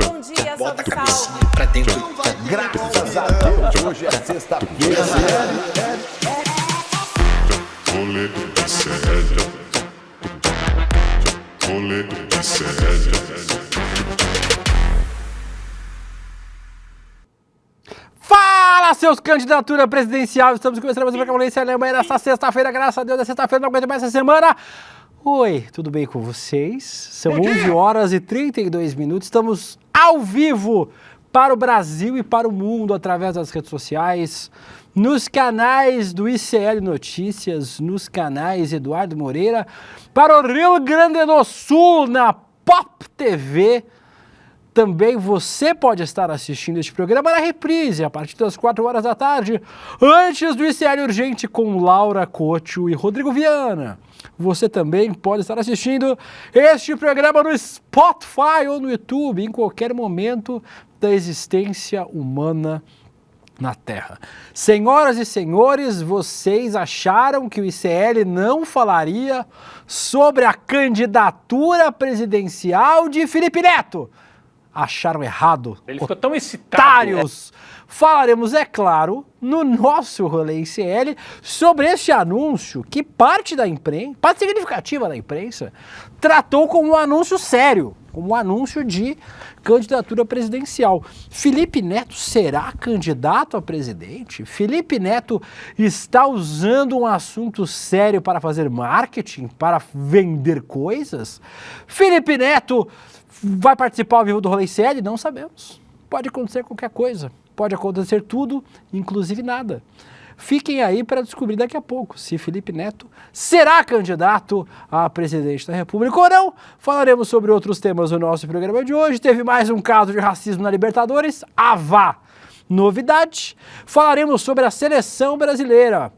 bom dia, Bota a salve, cabecinha salve. pra dentro. Graças a Deus, hoje é sexta-feira. Rolê de sério. Rolê de sério. Fala, seus candidatura presidencial! Estamos começando mais uma Camolência Alemanha nessa sexta-feira, graças a Deus, é sexta-feira, não aguento mais essa semana. Oi, tudo bem com vocês? São 11 horas e 32 minutos, estamos ao vivo para o Brasil e para o mundo através das redes sociais, nos canais do ICL Notícias, nos canais Eduardo Moreira, para o Rio Grande do Sul, na Pop TV. Também você pode estar assistindo este programa na reprise, a partir das 4 horas da tarde, antes do ICL Urgente com Laura Couto e Rodrigo Viana. Você também pode estar assistindo este programa no Spotify ou no YouTube, em qualquer momento da existência humana na Terra. Senhoras e senhores, vocês acharam que o ICL não falaria sobre a candidatura presidencial de Felipe Neto? Acharam errado. Ele ficou tão excitado. Otários! Falaremos, é claro, no nosso Rolê ICL sobre este anúncio que parte da imprensa, parte significativa da imprensa, tratou como um anúncio sério, como um anúncio de candidatura presidencial. Felipe Neto será candidato a presidente? Felipe Neto está usando um assunto sério para fazer marketing, para vender coisas? Felipe Neto vai participar ao vivo do Rolê ICL? Não sabemos. Pode acontecer qualquer coisa. Pode acontecer tudo, inclusive nada. Fiquem aí para descobrir daqui a pouco se Felipe Neto será candidato a presidente da República ou não. Falaremos sobre outros temas no nosso programa de hoje. Teve mais um caso de racismo na Libertadores. Avá, novidade. Falaremos sobre a seleção brasileira.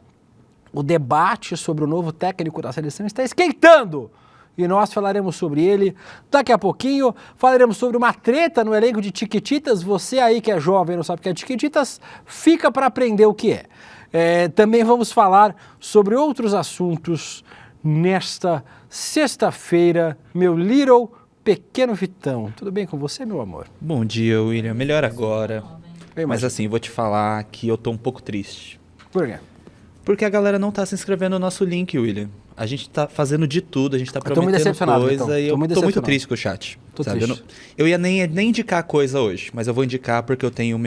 O debate sobre o novo técnico da seleção está esquentando. E nós falaremos sobre ele daqui a pouquinho. Falaremos sobre uma treta no elenco de Chiquititas. Você aí que é jovem e não sabe o que é Chiquititas, fica para aprender o que é. Também vamos falar sobre outros assuntos nesta sexta-feira. Meu little pequeno Vitão. Tudo bem com você, meu amor? Bom dia, William. Melhor agora. Bem, Mas assim, vou te falar que eu tô um pouco triste. Por quê? Porque a galera não tá se inscrevendo no nosso link, William. A gente tá fazendo de tudo, a gente tá tô muito prometendo decepcionado, coisa então. e eu Tô muito tô muito decepcionado. triste com o chat. Tô sabe? triste. Eu ia nem indicar coisa hoje, mas eu vou indicar porque eu tenho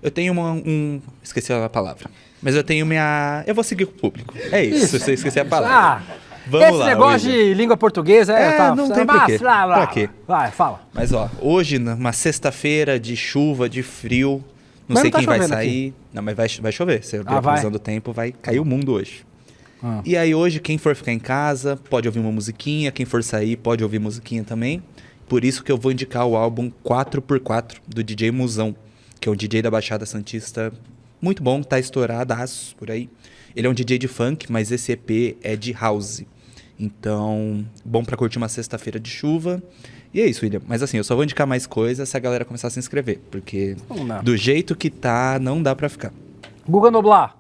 Eu tenho esqueci a palavra. Mas eu tenho Eu vou seguir com o público. É isso, você esqueci a palavra. Vamos esse lá, negócio William. de língua portuguesa não tem porquê. Pra quê? Vai, fala. Mas ó, hoje, numa sexta-feira de chuva, de frio, não Mas sei não tá quem vai chovendo sair. Não, mas vai chover. Você abriu a vai? previsão do tempo, vai cair o mundo hoje. E aí hoje, quem for ficar em casa, pode ouvir uma musiquinha. Quem for sair, pode ouvir musiquinha também. Por isso que eu vou indicar o álbum 4x4, do DJ Musão, que é um DJ da Baixada Santista muito bom, tá estouradaço por aí. Ele é um DJ de funk, mas esse EP é de house. Então, bom pra curtir uma sexta-feira de chuva. E é isso, William. Mas assim, eu só vou indicar mais coisas se a galera começar a se inscrever. Porque do jeito que tá, não dá pra ficar. Guga Noblar,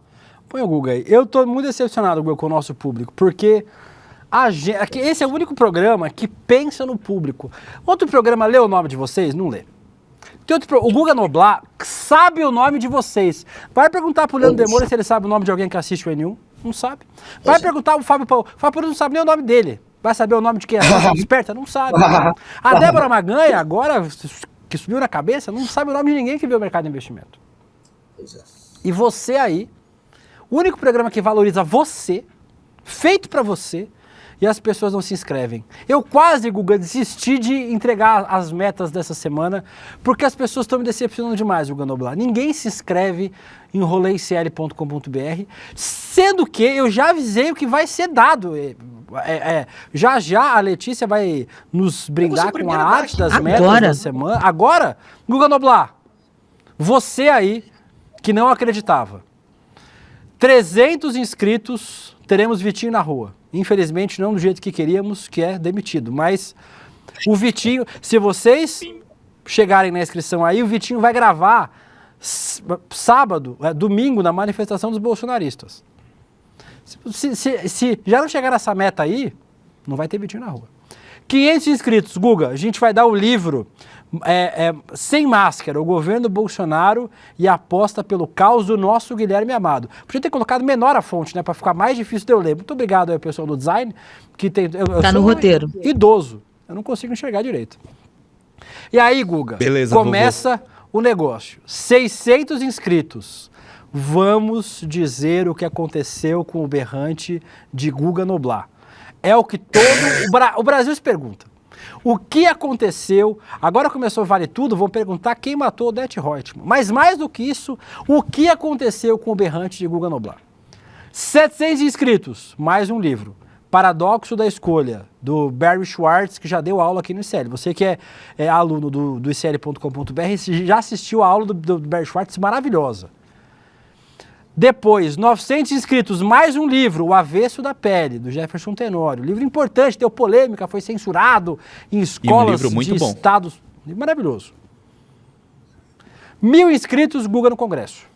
põe o Guga aí. Eu tô muito decepcionado, Guga, com o nosso público, porque esse é o único programa que pensa no público. Outro programa lê o nome de vocês? Não lê. O Guga Noblar sabe o nome de vocês. Vai perguntar pro Leandro Demora se ele sabe o nome de alguém que assiste o N1. Não sabe. Vai perguntar pro Fábio Paulo. O Fábio Paulo não sabe nem o nome dele. Vai saber o nome de quem é esperta? Não sabe. A Débora Maganha, agora que subiu na cabeça, não sabe o nome de ninguém que vê o mercado de investimento. E você aí, o único programa que valoriza você, feito pra você, e as pessoas não se inscrevem. Eu quase, Guga, desisti de entregar as metas dessa semana, porque as pessoas estão me decepcionando demais, Guga Noblar. Ninguém se inscreve em roleicl.com.br, sendo que eu já avisei o que vai ser dado. Já a Letícia vai nos brindar com a arte das metas da semana. Agora, Guga Noblar, você aí que não acreditava. 300 inscritos, teremos Vitinho na rua. Infelizmente, não do jeito que queríamos, que é demitido. Mas o Vitinho, se vocês chegarem na inscrição aí, o Vitinho vai gravar domingo, na manifestação dos bolsonaristas. Se já não chegar nessa meta aí, não vai ter Vitinho na rua. 500 inscritos, Guga, a gente vai dar o livro Sem máscara, o governo Bolsonaro e a aposta pelo caos do nosso Guilherme Amado. Podia ter colocado menor a fonte, né, para ficar mais difícil de eu ler. Muito obrigado aí, pessoal do design. Que tem, eu Tá no sou roteiro. Idoso, eu não consigo enxergar direito. E aí, Guga, Beleza, começa o negócio. 600 inscritos. Vamos dizer o que aconteceu com o berrante de Guga Noblar. É o que todo o Brasil se pergunta. O que aconteceu? Agora começou o Vale Tudo, vão perguntar quem matou o Odete Roitman. Mas mais do que isso, o que aconteceu com o berrante de Guga Noblar? 700 inscritos, mais um livro. Paradoxo da Escolha, do Barry Schwartz, que já deu aula aqui no ICL. Você que é aluno do ICL.com.br, já assistiu a aula do Barry Schwartz, maravilhosa. Depois, 900 inscritos, mais um livro, O Avesso da Pele, do Jefferson Tenório. Livro importante, deu polêmica, foi censurado em escolas livro muito de bom. estados. Maravilhoso. 1.000 inscritos, Guga no Congresso.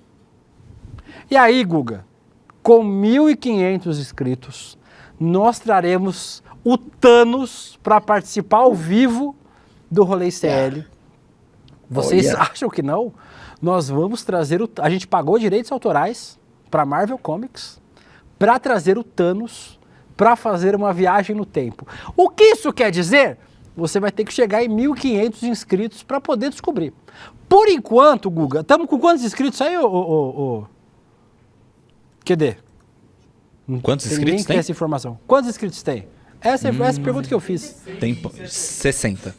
E aí, Guga, com 1.500 inscritos, nós traremos o Thanos para participar ao vivo do Rolê ICL. Vocês acham que não? Nós vamos trazer a gente pagou direitos autorais para Marvel Comics para trazer o Thanos para fazer uma viagem no tempo. O que isso quer dizer? Você vai ter que chegar em 1.500 inscritos para poder descobrir. Por enquanto, Guga, estamos com quantos inscritos aí, QD? Quantos Ninguém inscritos tem tem? essa informação. Quantos inscritos tem? Essa é a pergunta que eu fiz. Tem 60.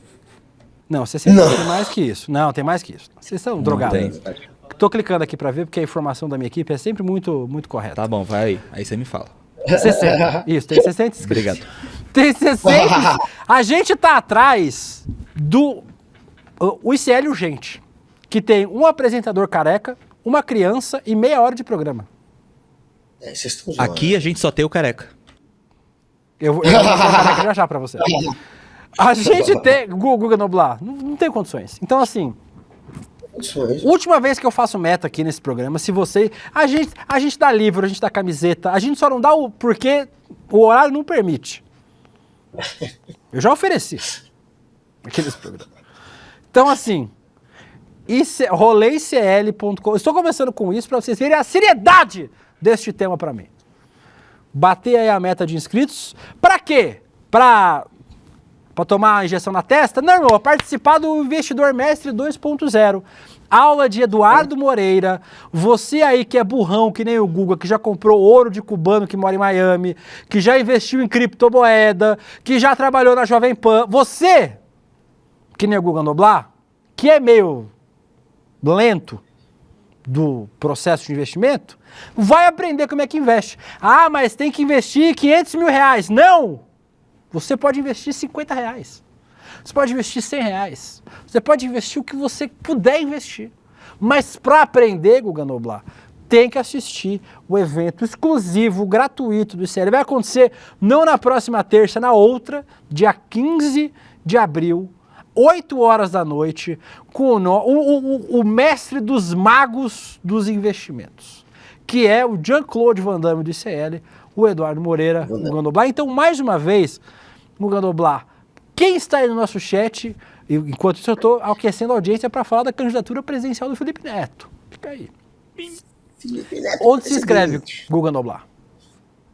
Não, 60 tem mais que isso. Não, tem mais que isso. Vocês estão drogados. tem. Tô clicando aqui para ver, porque a informação da minha equipe é sempre muito, muito correta. Tá bom, vai aí. Aí você me fala. 60. Isso, tem 60 inscritos. Obrigado. Tem 60. A gente tá atrás do o ICL Urgente, que tem um apresentador careca, uma criança e meia hora de programa. Vocês estão zoando. Aqui a gente só tem o careca. Eu vou mostrar o careca já para você. A gente tem... Guga Noblar, não tem condições. Então, assim... Última vez que eu faço meta aqui nesse programa, se você... A gente dá livro, a gente dá camiseta, a gente só não dá o... Porque o horário não permite. Eu já ofereci aqui nesse programa. Então, assim... roleicl.com. Estou começando com isso para vocês verem a seriedade deste tema para mim. Bater aí a meta de inscritos. Para quê? Para tomar a injeção na testa? Não, irmão, participar do Investidor Mestre 2.0. Aula de Eduardo Moreira. Você aí que é burrão, que nem o Guga, que já comprou ouro de cubano que mora em Miami, que já investiu em criptomoeda, que já trabalhou na Jovem Pan. Você, que nem o Guga Noblar, que é meio lento do processo de investimento, vai aprender como é que investe. Ah, mas tem que investir 500 mil reais. Não! Você pode investir 50 reais. Você pode investir 100 reais. Você pode investir o que você puder investir. Mas para aprender, Guga Noblar, tem que assistir o evento exclusivo, gratuito do ICL. Vai acontecer não na próxima terça, na outra, dia 15 de abril, 8 horas da noite, com o mestre dos magos dos investimentos, que é o Jean-Claude Van Damme do ICL, o Eduardo Moreira, o Guga Noblar. Então, mais uma vez, Guga Noblar, quem está aí no nosso chat, enquanto isso eu estou aquecendo a audiência para falar da candidatura presidencial do Felipe Neto. Fica aí. Felipe Neto, Onde se inscreve, Guga Noblar?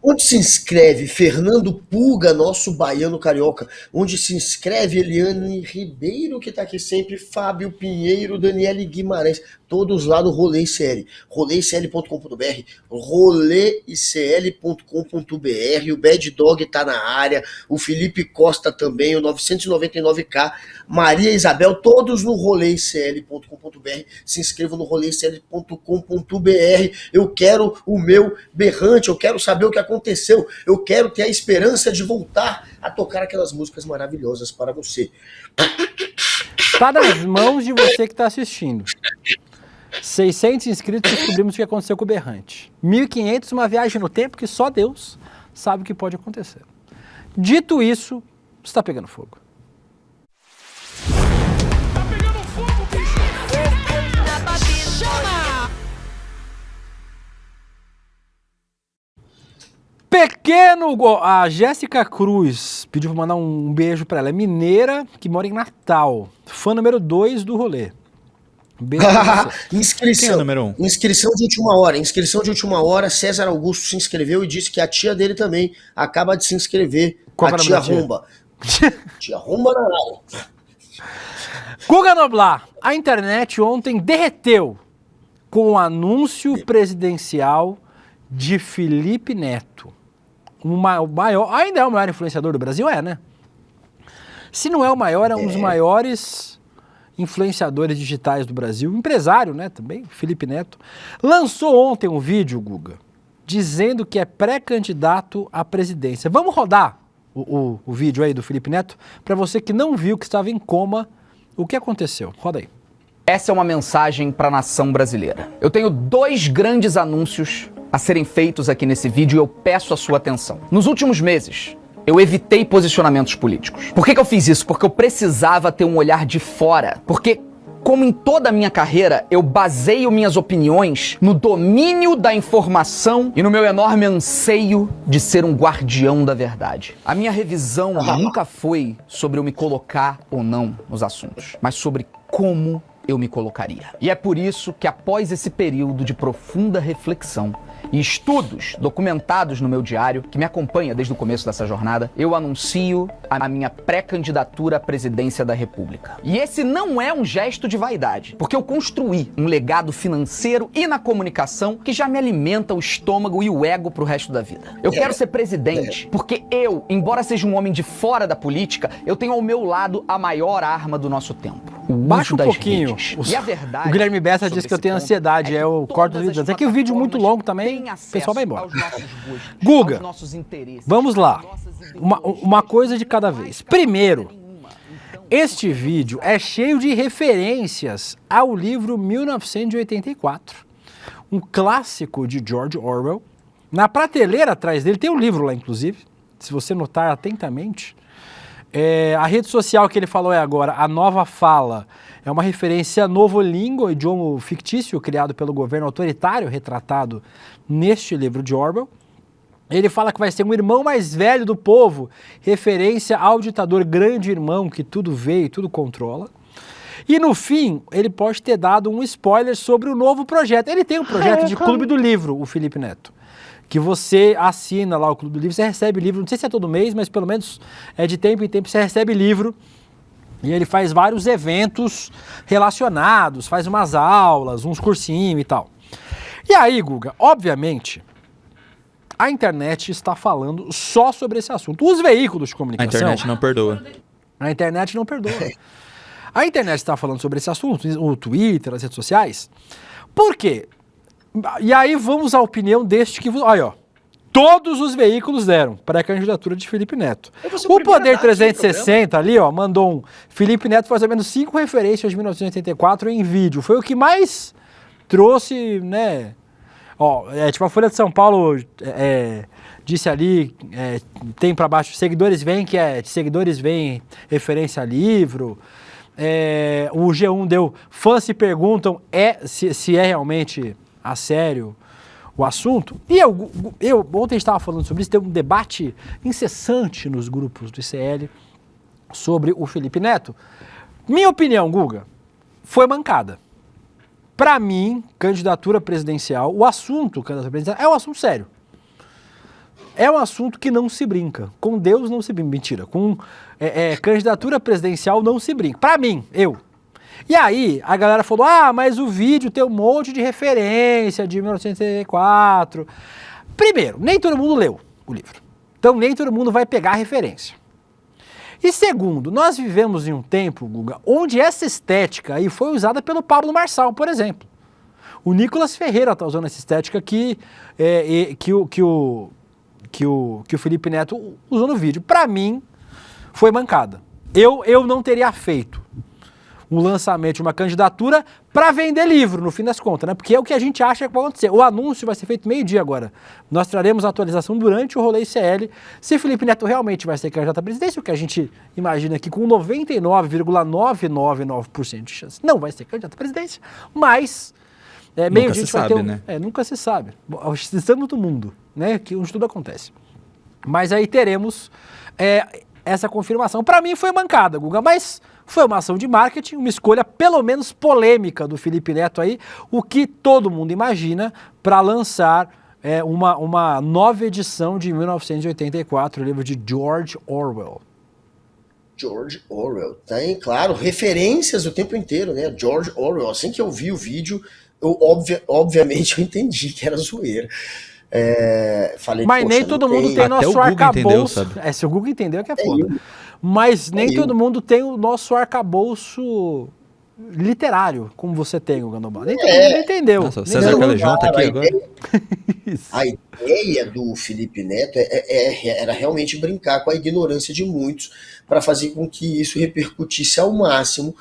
Onde se inscreve Fernando Pulga, nosso baiano carioca? Onde se inscreve Eliane Ribeiro, que está aqui sempre, Fábio Pinheiro, Daniele Guimarães, todos lá no Rolê ICL. roleicl.com.br, roleicl.com.br, o Bad Dog tá na área, o Felipe Costa também, o 999K, Maria Isabel, todos no roleicl.com.br. Se inscrevam no roleicl.com.br. Eu quero o meu berrante, eu quero saber o que aconteceu, eu quero ter a esperança de voltar a tocar aquelas músicas maravilhosas para você. Está nas mãos de você que está assistindo. 600 inscritos, descobrimos o que aconteceu com o berrante. 1.500, uma viagem no tempo que só Deus sabe o que pode acontecer. Dito isso, está pegando fogo. Tá pegando fogo, bicho! Chama! A Jéssica Cruz pediu pra mandar um beijo pra ela. É mineira que mora em Natal. Fã número 2 do rolê. Beijo pra você. Inscrição. Quem é o número 1? Inscrição de última hora. Inscrição de última hora. César Augusto se inscreveu e disse que a tia dele também acaba de se inscrever. Qual a que é o tia nome da tia? Rumba. Tia Rumba na área. Guga Noblar, a internet ontem derreteu com o anúncio presidencial de Felipe Neto. O maior, ainda é o maior influenciador do Brasil, né? Se não é o maior, é um dos maiores influenciadores digitais do Brasil. Empresário, né, também, Felipe Neto. Lançou ontem um vídeo, Guga, dizendo que é pré-candidato à presidência. Vamos rodar o vídeo aí do Felipe Neto, para você que não viu, que estava em coma, o que aconteceu. Roda aí. Essa é uma mensagem para a nação brasileira. Eu tenho 2 grandes anúncios a serem feitos aqui nesse vídeo e eu peço a sua atenção. Nos últimos meses, eu evitei posicionamentos políticos. Por que eu fiz isso? Porque eu precisava ter um olhar de fora. Porque, como em toda a minha carreira, eu baseio minhas opiniões no domínio da informação e no meu enorme anseio de ser um guardião da verdade. A minha revisão nunca foi sobre eu me colocar ou não nos assuntos, mas sobre como eu me colocaria. E é por isso que, após esse período de profunda reflexão e estudos documentados no meu diário, que me acompanha desde o começo dessa jornada, eu anuncio a minha pré-candidatura à presidência da República. E esse não é um gesto de vaidade, porque eu construí um legado financeiro e na comunicação que já me alimenta o estômago e o ego pro resto da vida. Eu quero ser presidente porque eu, embora seja um homem de fora da política, eu tenho ao meu lado a maior arma do nosso tempo. Baixa um pouquinho. E a verdade, O Guilherme Bessa disse que eu tenho ansiedade, é que eu corto os todas as vídeos. É que o vídeo muito longo também, têm o pessoal vai embora. aos nossos gostos, Guga, aos nossos interesses, vamos lá. às nossas Uma coisa de cada vez. Primeiro, este vídeo é cheio de referências ao livro 1984, um clássico de George Orwell. Na prateleira atrás dele tem um livro lá, inclusive, se você notar atentamente. A rede social que ele falou agora, a Nova Fala, é uma referência a Novolingua, idioma fictício criado pelo governo autoritário, retratado neste livro de Orwell. Ele fala que vai ser um irmão mais velho do povo, referência ao ditador grande irmão que tudo vê e tudo controla. E no fim, ele pode ter dado um spoiler sobre o novo projeto. Ele tem um projeto de Clube do Livro, o Felipe Neto, que você assina lá o Clube do Livro, você recebe livro, não sei se é todo mês, mas pelo menos de tempo em tempo você recebe livro. E ele faz vários eventos relacionados, faz umas aulas, uns cursinhos e tal. E aí, Guga, obviamente, a internet está falando só sobre esse assunto. Os veículos de A comunicação... internet não perdoa. A internet não perdoa. A internet está falando sobre esse assunto, o Twitter, as redes sociais. Por quê? E aí vamos à opinião deste que... Olha, ó. Todos os veículos deram para a candidatura de Felipe Neto. O Poder 360 ali, ó, mandou um... Felipe Neto faz ao menos 5 referências de 1984 em vídeo. Foi o que mais trouxe, né... Ó, tipo a Folha de São Paulo disse ali, tem para baixo, seguidores vêm, seguidores vêm referência a livro. O G1 deu, fãs se perguntam se é realmente a sério o assunto. E eu ontem estava falando sobre isso, tem um debate incessante nos grupos do ICL sobre o Felipe Neto. Minha opinião, Guga, foi mancada. Para mim, candidatura presidencial, o assunto candidatura presidencial é um assunto sério. É um assunto que não se brinca. Com Deus não se brinca. Mentira. Com candidatura presidencial não se brinca. Para mim, eu. E aí, a galera falou, mas o vídeo tem um monte de referência de 1984. Primeiro, nem todo mundo leu o livro. Então, nem todo mundo vai pegar a referência. E segundo, nós vivemos em um tempo, Guga, onde essa estética aí foi usada pelo Pablo Marçal, por exemplo. O Nicolas Ferreira está usando essa estética que o Felipe Neto usou no vídeo. Para mim, foi mancada. Eu não teria feito um lançamento de uma candidatura para vender livro, no fim das contas, né? Porque é o que a gente acha que vai acontecer. O anúncio vai ser feito meio-dia agora. Nós traremos a atualização durante o rolê ICL. Se Felipe Neto realmente vai ser candidato à presidência, o que a gente imagina aqui com 99,999% de chance, não vai ser candidato à presidência, mas meio-dia a gente vai ter né? Nunca se sabe. Estamos do mundo, né? Onde tudo acontece. Mas aí teremos essa confirmação. Para mim foi mancada, Guga, mas foi uma ação de marketing, uma escolha pelo menos polêmica do Felipe Neto aí, o que todo mundo imagina para lançar uma nova edição de 1984, o livro de George Orwell. George Orwell, tem, claro, referências o tempo inteiro, né? George Orwell. Assim que eu vi o vídeo, obviamente eu entendi que era zoeira. Falei, mas nem poxa, todo não mundo tem Até o nosso Google arcabouço. entendeu, sabe? Se o Google entendeu, que é foda. Mas nem todo mundo tem o nosso arcabouço literário, como você tem, o Gandobá. Nem todo mundo entendeu. Nossa, o Nem César todo mundo- Calejão tá aqui agora. A ideia do Felipe Neto era realmente brincar com a ignorância de muitos para fazer com que isso repercutisse ao máximo.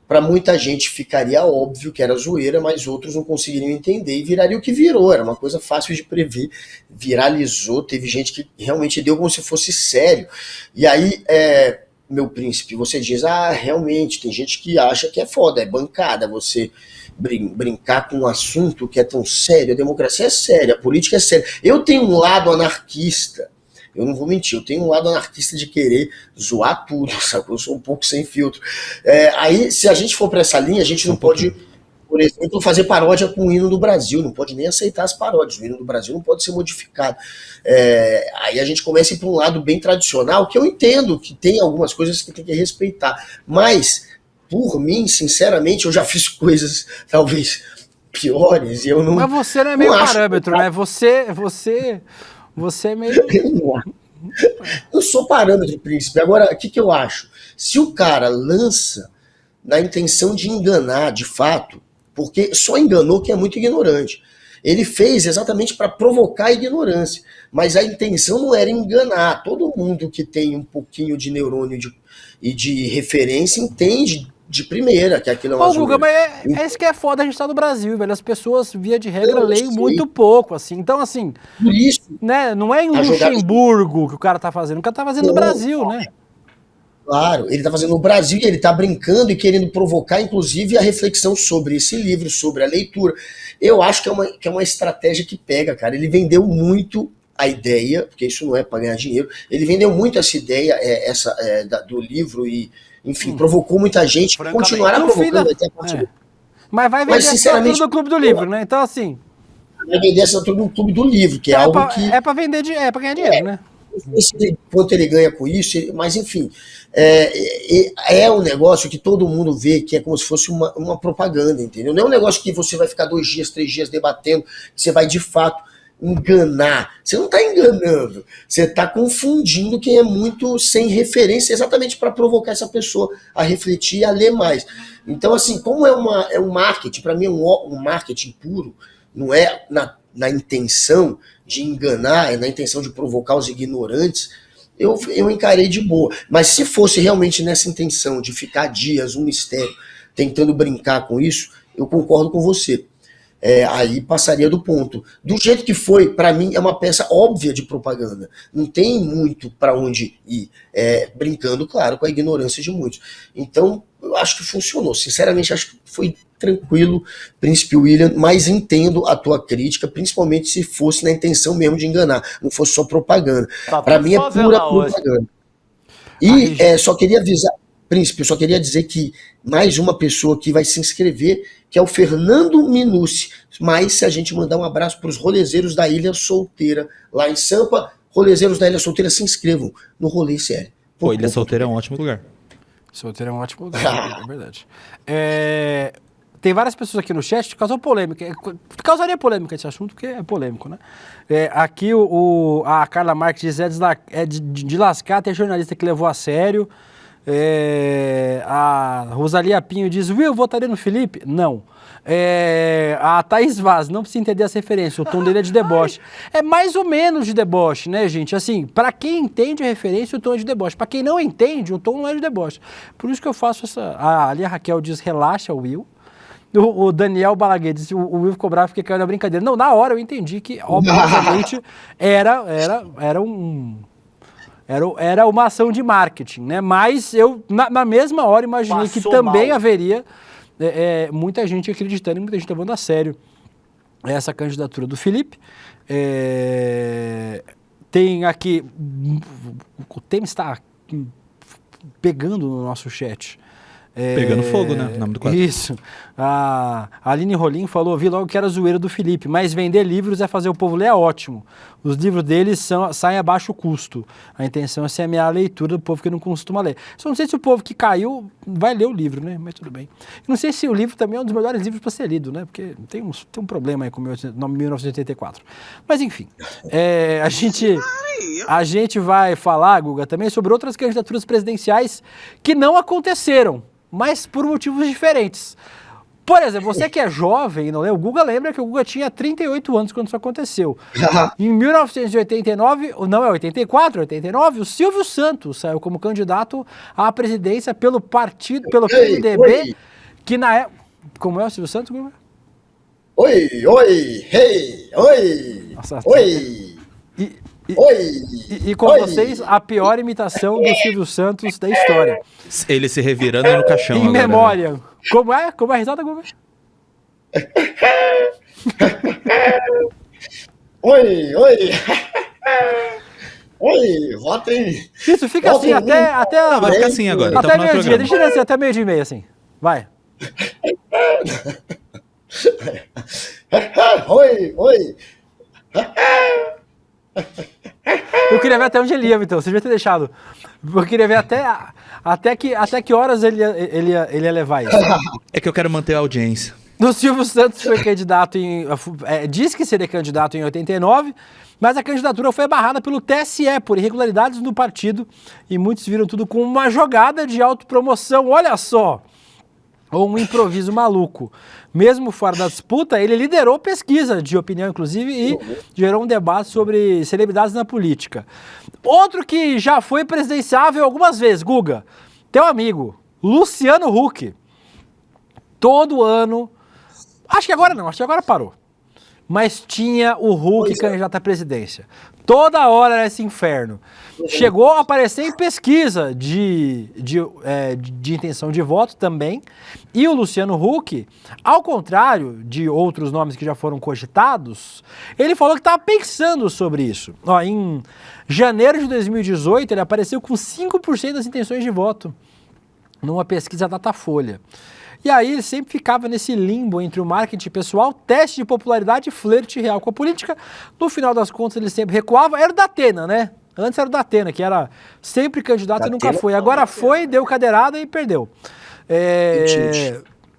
Para muita gente ficaria óbvio que era zoeira, mas outros não conseguiriam entender e viraria o que virou. Era uma coisa fácil de prever. Viralizou, teve gente que realmente deu como se fosse sério. E aí, meu príncipe, você diz, realmente, tem gente que acha que é foda, é bancada você brincar com um assunto que é tão sério. A democracia é séria, a política é séria. Eu tenho um lado anarquista, eu não vou mentir, eu tenho um lado anarquista de querer zoar tudo, sabe? Eu sou um pouco sem filtro. Aí, se a gente for para essa linha, a gente não pode, por exemplo, fazer paródia com o hino do Brasil, não pode nem aceitar as paródias, o hino do Brasil não pode ser modificado. Aí a gente começa a ir para um lado bem tradicional, que eu entendo que tem algumas coisas que tem que respeitar, mas, por mim, sinceramente, eu já fiz coisas talvez piores e eu não... Mas você não é meio acho parâmetro, né? Você é meio... Eu sou parâmetro, príncipe. Agora, o que eu acho? Se o cara lança na intenção de enganar, de fato, porque só enganou quem é muito ignorante. Ele fez exatamente para provocar a ignorância, mas a intenção não era enganar. Todo mundo que tem um pouquinho de neurônio e de referência entende de primeira que aquilo é uma Guga, zoeira. mas é isso que é foda, a gente tá no Brasil, velho. As pessoas, via de regra, Eu leem sei. muito pouco, assim. Então, assim, Por isso, né, não é em A jogada- Luxemburgo que o cara tá fazendo, o cara tá fazendo no Não. Brasil, né? claro, ele está fazendo no Brasil e ele está brincando e querendo provocar, inclusive, a reflexão sobre esse livro, sobre a leitura. Eu acho que é uma estratégia que pega, cara. Ele vendeu muito a ideia, porque isso não é para ganhar dinheiro, ele vendeu muito essa ideia do livro e, enfim, provocou muita gente, continuará No fim provocando da- até a partir do... Mas vai vender a sinceramente, assinatura do Clube do Livro, né? Então, assim, Vai vender essa no clube do livro, que é algo que... é pra vender, é pra ganhar dinheiro, né? Não sei quanto ele ganha com isso, mas enfim, é um negócio que todo mundo vê que é como se fosse uma propaganda, entendeu? Não é um negócio que você vai ficar 2 dias, 3 dias debatendo, que você vai de fato enganar. Você não está enganando, você está confundindo quem é muito sem referência, exatamente para provocar essa pessoa a refletir e a ler mais. Então, assim, como é um marketing, para mim é um marketing puro, não é na intenção de enganar, é na intenção de provocar os ignorantes, eu encarei de boa. Mas se fosse realmente nessa intenção de ficar dias, um mistério, tentando brincar com isso, eu concordo com você. Aí passaria do ponto. Do jeito que foi, para mim, é uma peça óbvia de propaganda. Não tem muito para onde ir. Brincando, claro, com a ignorância de muitos. Então, eu acho que funcionou. Sinceramente, acho que foi tranquilo, Príncipe William, mas entendo a tua crítica, principalmente se fosse na intenção mesmo de enganar, não fosse só propaganda. Para mim é pura propaganda. E só queria avisar, Príncipe, eu só queria dizer que mais uma pessoa que vai se inscrever, que é o Fernando Minucci. Mas se a gente mandar um abraço para os rolezeiros da Ilha Solteira, lá em Sampa, rolezeiros da Ilha Solteira, se inscrevam no Rolê Sério. Pô, Ilha Solteira é um ótimo lugar. Solteiro é um ótimo lugar, é verdade. Tem várias pessoas aqui no chat que causou polêmica. Causaria polêmica esse assunto, porque é polêmico, né? Aqui a Carla Marques diz de lascar ter jornalista que levou a sério. A Rosalia Pinho diz, Will, votaria no Felipe? Não. A Thaís Vaz, não precisa entender essa referência, o tom dele é de deboche. É mais ou menos de deboche, né, gente? Assim, pra quem entende a referência, o tom é de deboche. Pra quem não entende, o tom não é de deboche. Por isso que eu faço essa... Ali a Raquel diz, relaxa, Will. O Daniel Balaguer disse, o Will ficou bravo porque caiu na brincadeira. Não, na hora eu entendi que, obviamente, era uma ação de marketing, né? Mas eu, na mesma hora, imaginei que também haveria muita gente acreditando e muita gente levando a sério essa candidatura do Felipe. Tem aqui... O tema está pegando no nosso chat. Pegando fogo, né? O nome do quadro. Isso. A Aline Rolim falou, vi logo que era zoeira do Felipe, mas vender livros é fazer o povo ler, é ótimo. Os livros deles saem a baixo custo. A intenção é semear a leitura do povo que não costuma ler. Só não sei se o povo que caiu vai ler o livro, né? Mas tudo bem. Não sei se o livro também é um dos melhores livros para ser lido, né? Porque tem um problema aí com 1984. Mas enfim, a gente vai falar, Guga, também sobre outras candidaturas presidenciais que não aconteceram, mas por motivos diferentes. Por exemplo, você que é jovem, não lembra? O Guga lembra que o Guga tinha 38 anos quando isso aconteceu. Em 1989, não é 84, 89, o Silvio Santos saiu como candidato à presidência pelo partido, pelo PMDB, que na época... Como é o Silvio Santos, Guga? Oi, hey, oi, Nossa, oi, E com vocês, a pior imitação do Silvio Santos da história. Ele se revirando no caixão Em agora, memória. né? Como é? Como é a risada, Guga? Oi, votem. Isso, fica assim até... Vai ficar assim agora. Até Tamo no meio-dia, programa. deixa ele assim, até meio-dia e meia, assim. Vai. Oi. Eu queria ver até onde ele ia, então. Você devia ter deixado. Eu queria ver até que horas ele ia levar isso. É que eu quero manter a audiência. O Silvio Santos foi candidato disse que seria candidato em 89, mas a candidatura foi barrada pelo TSE por irregularidades no partido e muitos viram tudo como uma jogada de autopromoção. Olha só! Ou um improviso maluco. Mesmo fora da disputa, ele liderou pesquisa de opinião, inclusive, e gerou um debate sobre celebridades na política. Outro que já foi presidenciável algumas vezes, Guga, teu amigo, Luciano Huck. Todo ano, acho que agora parou, mas tinha o Huck candidato à presidência. Toda hora era esse inferno. Chegou a aparecer em pesquisa de intenção de voto também. E o Luciano Huck, ao contrário de outros nomes que já foram cogitados, ele falou que estava pensando sobre isso. Ó, em janeiro de 2018, ele apareceu com 5% das intenções de voto numa pesquisa Datafolha. E aí ele sempre ficava nesse limbo entre o marketing pessoal, teste de popularidade e flerte real com a política. No final das contas ele sempre recuava. Era o Datena, né? Antes era o Datena, que era sempre candidato e nunca foi. Agora foi, deu cadeirada e perdeu.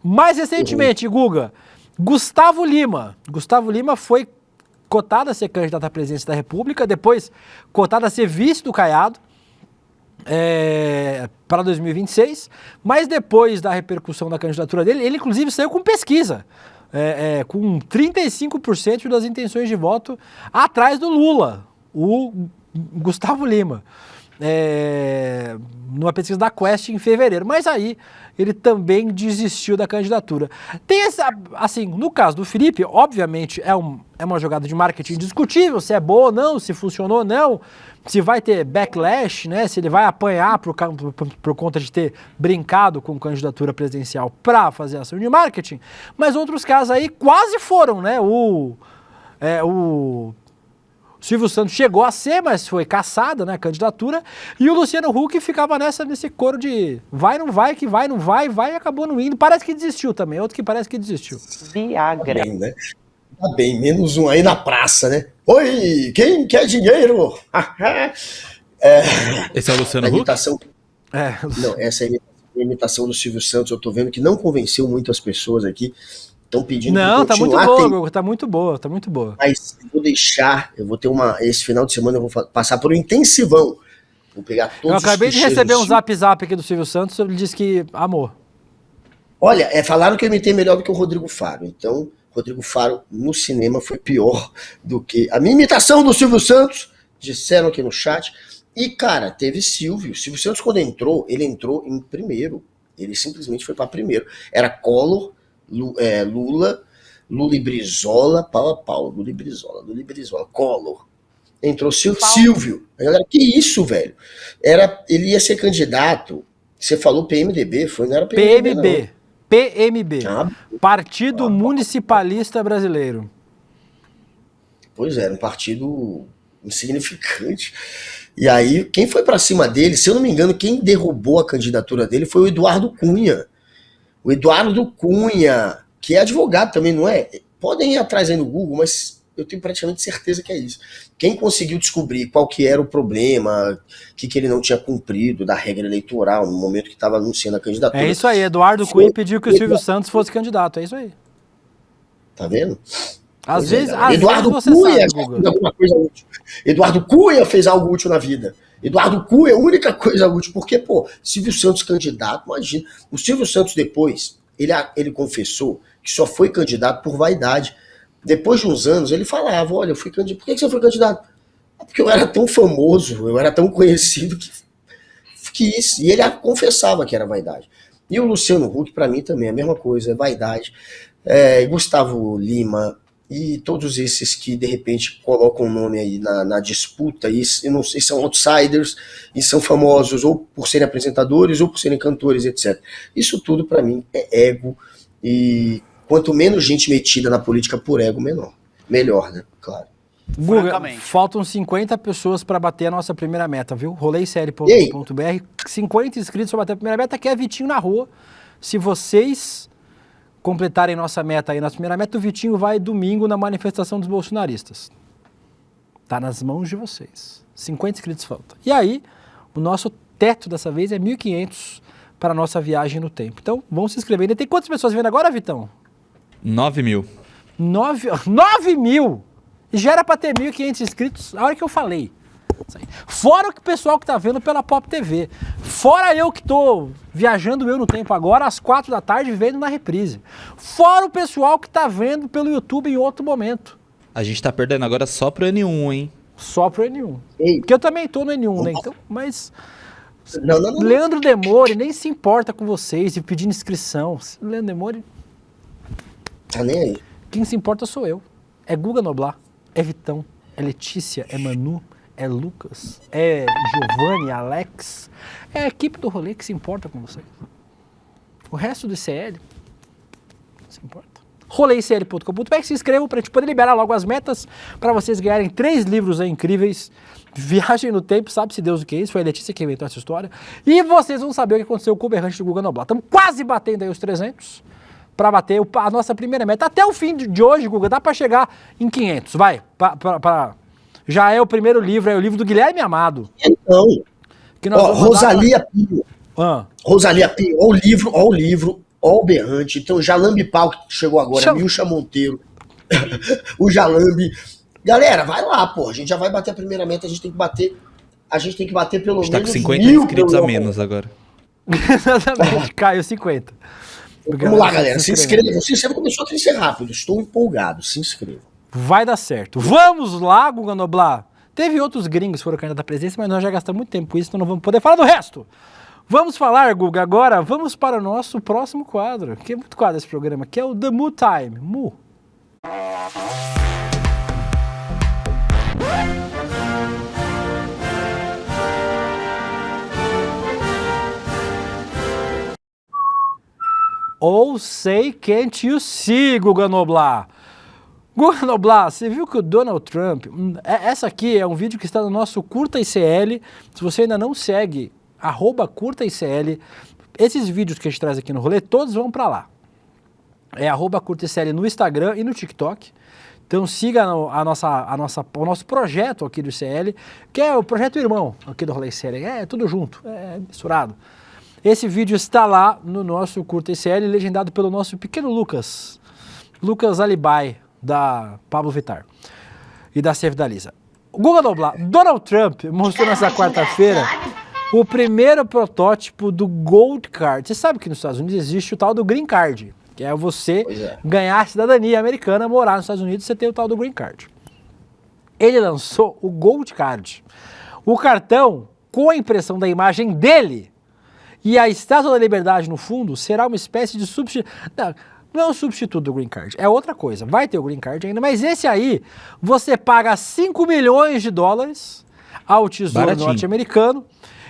Mais recentemente, Guga, Gustavo Lima. Gustavo Lima foi cotado a ser candidato à presidência da República, depois cotado a ser vice do Caiado. Para 2026, mas depois da repercussão da candidatura dele, ele inclusive saiu com pesquisa, com 35% das intenções de voto atrás do Lula, o Gustavo Lima, numa pesquisa da Quest em fevereiro, mas aí ele também desistiu da candidatura. Tem essa, assim, no caso do Felipe, obviamente é uma jogada de marketing discutível, se é boa ou não, se funcionou ou não, se vai ter backlash, né? Se ele vai apanhar por conta de ter brincado com candidatura presidencial para fazer ação de marketing, mas outros casos aí quase foram, né? O Silvio Santos chegou a ser, mas foi cassada, né, a candidatura, e o Luciano Huck ficava nesse coro de vai, não vai, que vai, não vai, e acabou não indo. Parece que desistiu também, outro que parece que desistiu. Viagra. Bem, né? Tá bem, menos um aí na praça, né? Oi, quem quer dinheiro? Esse é o Luciano Huck? Não, essa é a imitação do Silvio Santos. Eu tô vendo que não convenceu muitas pessoas aqui. Estão pedindo não, pra tá muito continuar. boa, Guga, tá muito boa, tá muito boa. Mas eu vou ter esse final de semana eu vou passar por um intensivão. Vou pegar todos Eu acabei os de receber um zap aqui do Silvio Santos, ele disse que amor. Olha, falaram que eu imitei melhor do que o Rodrigo Faro. Então, Rodrigo Faro no cinema foi pior do que a minha imitação do Silvio Santos. Disseram aqui no chat. E, cara, teve Silvio. Silvio Santos, quando ele entrou em primeiro. Ele simplesmente foi para primeiro. Era Collor, Lula e Brizola, pau a pau. Lula e Brizola, Collor. Entrou Silvio. A galera, que isso, velho? Ele ia ser candidato. Você falou PMDB, não era PMB, PMB. Partido Municipalista Brasileiro. Pois é, um partido insignificante. E aí, quem foi pra cima dele, se eu não me engano, quem derrubou a candidatura dele foi o Eduardo Cunha. O Eduardo Cunha, que é advogado também, não é? Podem ir atrás aí no Google, mas eu tenho praticamente certeza que é isso. Quem conseguiu descobrir qual que era o problema, que ele não tinha cumprido da regra eleitoral no momento que estava anunciando a candidatura. É isso aí, Eduardo Cunha pediu que o Silvio Santos fosse candidato, é isso aí. Tá vendo? Às Pois é, vezes, galera. às Eduardo vezes você Cunha sabe, já Guga. fez alguma coisa útil. Eduardo Cunha fez algo útil na vida. Eduardo Cunha é a única coisa útil, porque, pô, Silvio Santos candidato, imagina. O Silvio Santos depois, ele confessou que só foi candidato por vaidade. Depois de uns anos, ele falava, olha, eu fui candidato. Por que você foi candidato? Porque eu era tão famoso, eu era tão conhecido que isso. E ele confessava que era vaidade. E o Luciano Huck, pra mim, também é a mesma coisa, é vaidade. Gustavo Lima e todos esses que, de repente, colocam o nome aí na disputa, e eu não sei, são outsiders, e são famosos ou por serem apresentadores, ou por serem cantores, etc. Isso tudo, pra mim, é ego, e quanto menos gente metida na política por ego, melhor, né? Claro. Guga, Francamente. faltam 50 pessoas para bater a nossa primeira meta, viu? Roleisérie.com.br, 50 inscritos para bater a primeira meta, que é Vitinho na rua. Se vocês completarem nossa meta aí, nossa primeira meta, o Vitinho vai domingo na manifestação dos bolsonaristas. Tá nas mãos de vocês. 50 inscritos faltam. E aí, o nosso teto dessa vez é 1.500 para a nossa viagem no tempo. Então, vão se inscrever. Ainda tem quantas pessoas vendo agora, Vitão? 9 mil. 9 mil! E já era pra ter 1.500 inscritos a hora que eu falei. Fora o pessoal que tá vendo pela Pop TV. Fora eu que tô viajando no tempo agora, às 4 da tarde, vendo na reprise. Fora o pessoal que tá vendo pelo YouTube em outro momento. A gente tá perdendo agora só pro N1, hein? Só pro N1. Ei. Porque eu também tô no N1, né? Então, mas Não. Leandro Demore nem se importa com vocês e pedindo inscrição. Leandro Demore, Tá nem aí. quem se importa sou eu. É Guga Noblar, é Vitão, é Letícia, é Manu, é Lucas, é Giovanni, Alex. É a equipe do rolê que se importa com vocês. O resto do ICL não se importa. Roleicl.com.br, se inscrevam pra gente poder liberar logo as metas para vocês ganharem 3 livros aí incríveis. Viagem no tempo, sabe-se Deus o que é isso, foi a Letícia que inventou essa história. E vocês vão saber o que aconteceu com o Berrante do Guga Noblar. Estamos quase batendo aí os 300 para bater a nossa primeira meta. Até o fim de hoje, Guga, dá para chegar em 500, vai. Já é o primeiro livro, é o livro do Guilherme Amado. Então, Que nós vamos Rosalia Pinho. Ah. Rosalia Pinho, ó o livro, ó o Berrante. Então, Jalambe Pau, que chegou agora, Milcha Monteiro, o Jalambe. Galera, vai lá, pô. A gente já vai bater a primeira meta, a gente tem que bater pelo A gente tá com menos 50 1000 inscritos a pelo- menos agora. Exatamente, caiu 50. Vamos lá, galera. Se inscreva. Se inscreva, começou a crescer rápido. Estou empolgado. Se inscreva. Vai dar certo. Vamos lá, Guga Noblar. Teve outros gringos que foram candidatos à presidência, mas nós já gastamos muito tempo com isso, então não vamos poder falar do resto. Vamos falar, Guga, agora vamos para o nosso próximo quadro, que é muito quadro esse programa, que é o The Mu Time. Mu. Ou Say Can't You See, Guga Noblar. Guga Noblar, você viu que o Donald Trump... Essa aqui é um vídeo que está no nosso Curta ICL. Se você ainda não segue, @CurtaICL. Esses vídeos que a gente traz aqui no rolê, todos vão para lá. É @CurtaICL no Instagram e no TikTok. Então siga o nosso projeto aqui do ICL, que é o projeto irmão aqui do Rolê ICL. É tudo junto, é misturado. Esse vídeo está lá no nosso Curta ICL, legendado pelo nosso pequeno Lucas Alibai, da Pablo Vittar e da Save da Lisa. O Guga Noblar, Donald Trump mostrou nessa quarta-feira o primeiro protótipo do Gold Card. Você sabe que nos Estados Unidos existe o tal do Green Card, que é você ganhar a cidadania americana, morar nos Estados Unidos, você tem o tal do Green Card. Ele lançou o Gold Card. O cartão com a impressão da imagem dele e a Estátua da Liberdade no fundo será uma espécie de substituto. Não é um substituto do Green Card, é outra coisa. Vai ter o Green Card ainda, mas esse aí você paga 5 milhões de dólares ao Tesouro norte-americano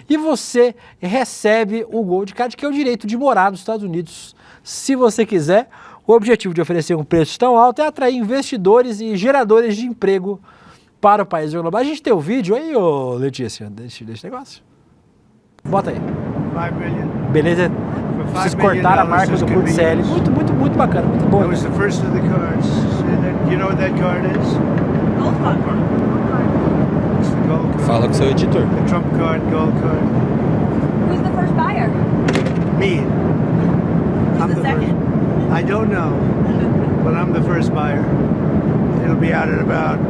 e você recebe o Gold Card, que é o direito de morar nos Estados Unidos, se você quiser. O objetivo de oferecer um preço tão alto é atrair investidores e geradores de emprego para o país global. A gente tem o vídeo aí, ô Letícia, desse negócio? Bota aí. 5 billion. Beleza? Vocês cortaram a marca do Clube CL. Muito bacana, muito boa. That was the first of the cards. You know what that card is? Gold card. It's the gold card. Fala com seu editor. The Trump card, gold card. Who's the first buyer? Me. Who's the second? I don't know, but I'm the first buyer. It'll be out at about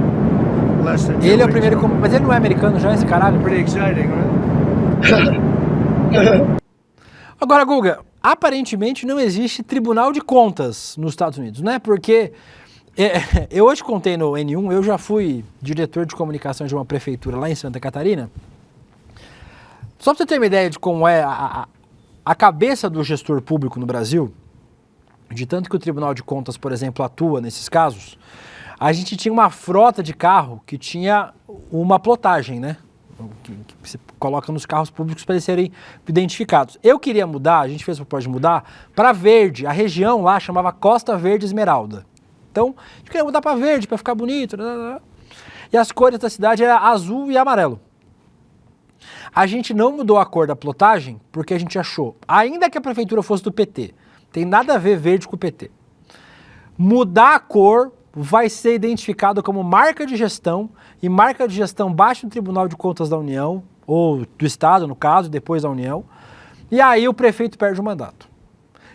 less than 2 Ele é o weeks. primeiro, mas ele não é americano já, esse caralho? Pretty exciting, right? Agora, Guga, aparentemente não existe tribunal de contas nos Estados Unidos, né? Porque eu hoje contei no N1, eu já fui diretor de comunicação de uma prefeitura lá em Santa Catarina. Só pra você ter uma ideia de como é a cabeça do gestor público no Brasil, de tanto que o Tribunal de Contas, por exemplo, atua nesses casos, a gente tinha uma frota de carro que tinha uma plotagem, né? Que você coloca nos carros públicos para eles serem identificados. Eu queria mudar, a gente fez o propósito de mudar, para verde. A região lá chamava Costa Verde Esmeralda. Então, a gente queria mudar para verde, para ficar bonito. E as cores da cidade eram azul e amarelo. A gente não mudou a cor da plotagem porque a gente achou, ainda que a prefeitura fosse do PT, tem nada a ver verde com o PT. Mudar a cor vai ser identificado como marca de gestão, e marca de gestão baixa no Tribunal de Contas da União, ou do Estado, no caso, depois da União, e aí o prefeito perde o mandato.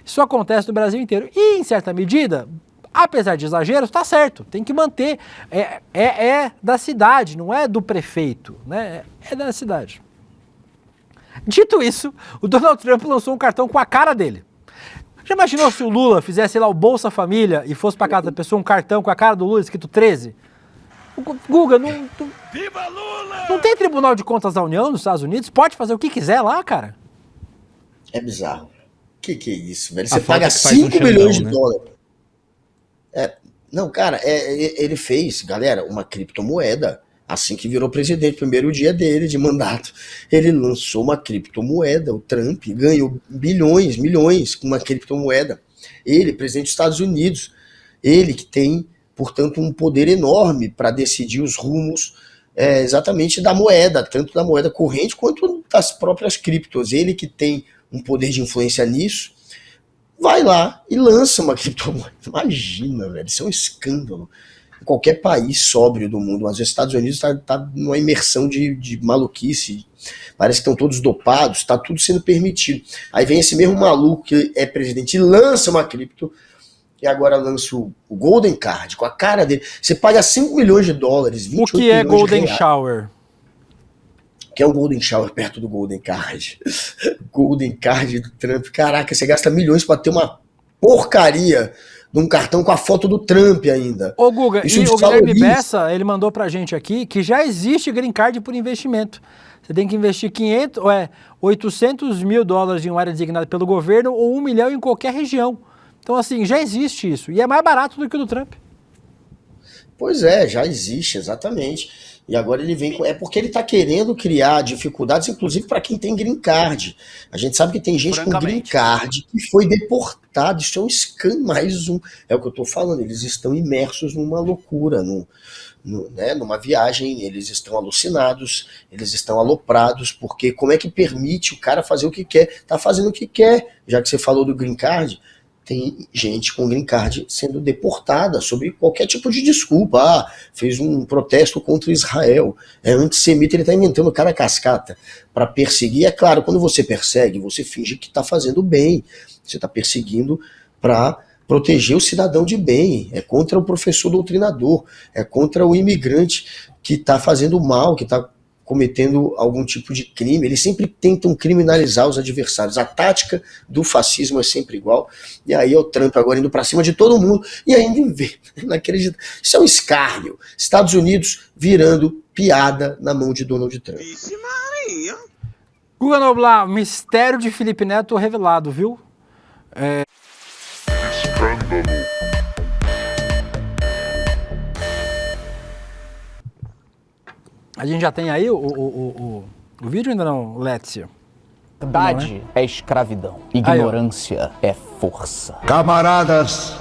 Isso acontece no Brasil inteiro. E, em certa medida, apesar de exageros, está certo, tem que manter. É da cidade, não é do prefeito, né? É da cidade. Dito isso, o Donald Trump lançou um cartão com a cara dele. Já imaginou se o Lula fizesse lá o Bolsa Família e fosse pra casa da pessoa um cartão com a cara do Lula escrito 13? Guga, Viva Lula! não tem Tribunal de Contas da União nos Estados Unidos? Pode fazer o que quiser lá, cara? É bizarro. Que é isso, velho? A Você falta paga que faz um 5 milhões de Xandão, né? dólares. Não, cara, ele fez, galera, uma criptomoeda. Assim que virou presidente, primeiro dia dele de mandato, ele lançou uma criptomoeda. O Trump ganhou milhões com uma criptomoeda. Ele, presidente dos Estados Unidos, ele que tem, portanto, um poder enorme para decidir os rumos exatamente da moeda, tanto da moeda corrente quanto das próprias criptos. Ele que tem um poder de influência nisso, vai lá e lança uma criptomoeda. Imagina, velho, isso é um escândalo. Em qualquer país sóbrio do mundo, mas os Estados Unidos tá numa imersão de maluquice, parece que estão todos dopados, está tudo sendo permitido. Aí vem esse mesmo maluco que é presidente e lança uma cripto, e agora lança o Golden Card, com a cara dele. Você paga 5 milhões de dólares, 28 O que é milhões de Golden reais. Shower? Que é o Golden Shower perto do Golden Card. Golden Card do Trump. Caraca, você gasta milhões para ter uma porcaria de um cartão com a foto do Trump ainda. Ô Guga, Isso e o desvaloriza. Guilherme Bessa, ele mandou pra gente aqui que já existe Green Card por investimento. Você tem que investir 800 mil dólares em uma área designada pelo governo ou 1 milhão em qualquer região. Então, assim, já existe isso. E é mais barato do que o do Trump. Pois é, já existe, exatamente. E agora ele vem com... É porque ele está querendo criar dificuldades, inclusive para quem tem green card. A gente sabe que tem gente com green card que foi deportado. Isso é um escândalo, mais um. É o que eu estou falando, eles estão imersos numa loucura, numa viagem, eles estão alucinados, eles estão aloprados, porque como é que permite o cara fazer o que quer? Tá fazendo o que quer, já que você falou do green card. Tem gente com green card sendo deportada sob qualquer tipo de desculpa. Fez um protesto contra Israel. É antissemita, ele está inventando cara cascata para perseguir. É claro, quando você persegue, você finge que está fazendo bem. Você está perseguindo para proteger o cidadão de bem. É contra o professor doutrinador. É contra o imigrante que está fazendo mal, que está cometendo algum tipo de crime. Eles sempre tentam criminalizar os adversários. A tática do fascismo é sempre igual. E aí é o Trump agora indo para cima de todo mundo e ainda não acredita. Isso é um escárnio. Estados Unidos virando piada na mão de Donald Trump. Guga Noblar, mistério de Felipe Neto revelado, viu? Escândalo. A gente já tem aí o vídeo ainda não, Lécia? Verdade é escravidão. Ignorância é força. Camaradas,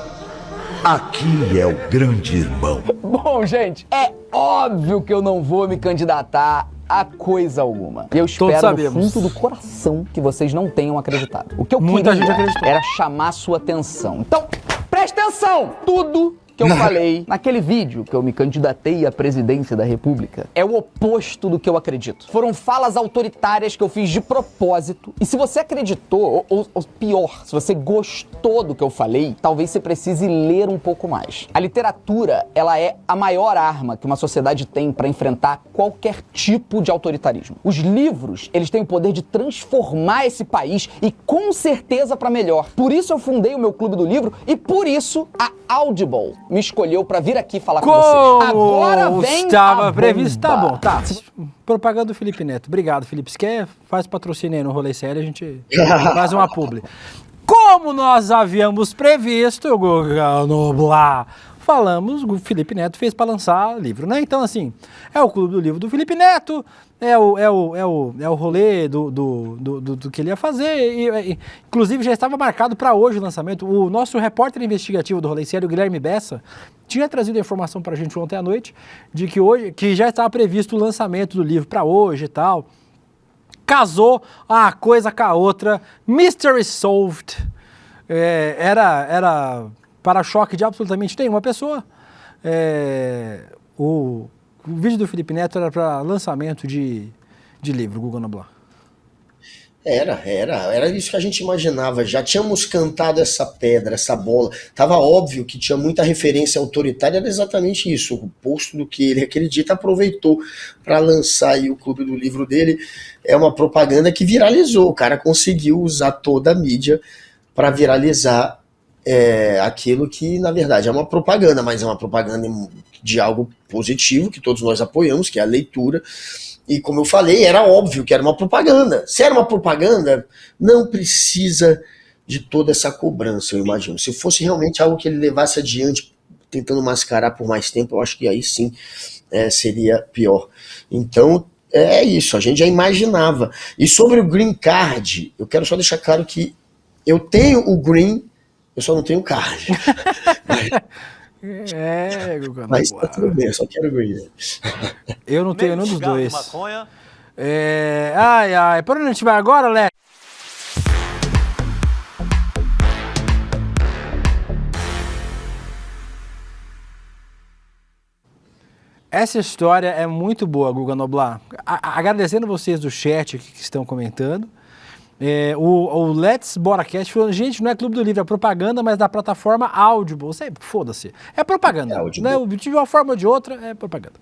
aqui é o grande irmão. Bom, gente, é óbvio que eu não vou me candidatar a coisa alguma. E eu espero no fundo do coração que vocês não tenham acreditado. O que eu Muita queria gente acreditou. era chamar sua atenção. Então, presta atenção! Tudo que eu falei naquele vídeo que eu me candidatei à presidência da República é o oposto do que eu acredito. Foram falas autoritárias que eu fiz de propósito. E se você acreditou, ou pior, se você gostou do que eu falei, talvez você precise ler um pouco mais. A literatura, ela é a maior arma que uma sociedade tem para enfrentar qualquer tipo de autoritarismo. Os livros, eles têm o poder de transformar esse país e com certeza para melhor. Por isso eu fundei o meu clube do livro e por isso a Audible me escolheu pra vir aqui falar com vocês. Agora vem estava a previsto, tá bomba. bom, tá. Propaganda do Felipe Neto. Obrigado, Felipe. Se quer, faz patrocínio aí no Rolê Sério, a gente faz uma publi. Como nós havíamos previsto, Guga Noblar, falamos, o Felipe Neto fez para lançar livro, né? Então, assim, é o clube do livro do Felipe Neto, é o rolê do que ele ia fazer. Inclusive, já estava marcado para hoje o lançamento. O nosso repórter investigativo do Rolê Sério, o Guilherme Bessa, tinha trazido a informação para a gente ontem à noite de que hoje, que já estava previsto o lançamento do livro para hoje e tal. Casou uma coisa com a outra, Mystery Solved, era para-choque de absolutamente nenhuma pessoa. O vídeo do Felipe Neto era para lançamento de livro, Guga Noblar. Era isso que a gente imaginava. Já tínhamos cantado essa pedra, essa bola. Tava óbvio que tinha muita referência autoritária, era exatamente isso. O oposto do que ele acredita, aproveitou para lançar aí o clube do livro dele. É uma propaganda que viralizou. O cara conseguiu usar toda a mídia para viralizar aquilo que, na verdade, é uma propaganda, mas é uma propaganda de algo positivo, que todos nós apoiamos, que é a leitura. E como eu falei, era óbvio que era uma propaganda. Se era uma propaganda, não precisa de toda essa cobrança, eu imagino. Se fosse realmente algo que ele levasse adiante, tentando mascarar por mais tempo, eu acho que aí sim seria pior. Então, é isso, a gente já imaginava. E sobre o Green Card, eu quero só deixar claro que eu tenho o Green, eu só não tenho o Card. Mas tá tudo bem, eu só quero o Green. Eu não tenho nenhum dos dois. Para onde a gente vai agora, Leque? Essa história é muito boa, Guga Noblar. Agradecendo vocês do chat aqui que estão comentando. O Let's BoraCast falando, gente, não é Clube do Livro, é propaganda, mas da plataforma Audible. Foda-se. É propaganda. Né? De uma forma ou de outra, é propaganda.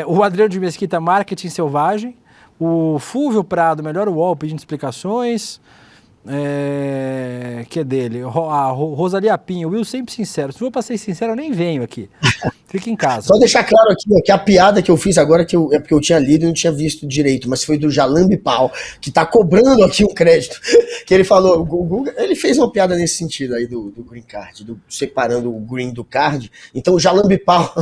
O Adriano de Mesquita, Marketing Selvagem. O Fúvio Prado, Melhor UOL, pedindo explicações. Que é dele. A Rosalia Pinho, Will sempre sincero. Se for pra ser sincero, eu nem venho aqui. Fica em casa. Só deixar claro aqui, que a piada que eu fiz agora é porque eu tinha lido e não tinha visto direito, mas foi do Jalambi Pau, que tá cobrando aqui um crédito, que ele falou, o Google, ele fez uma piada nesse sentido aí do Green Card, separando o Green do Card, então o Jalambi Pau...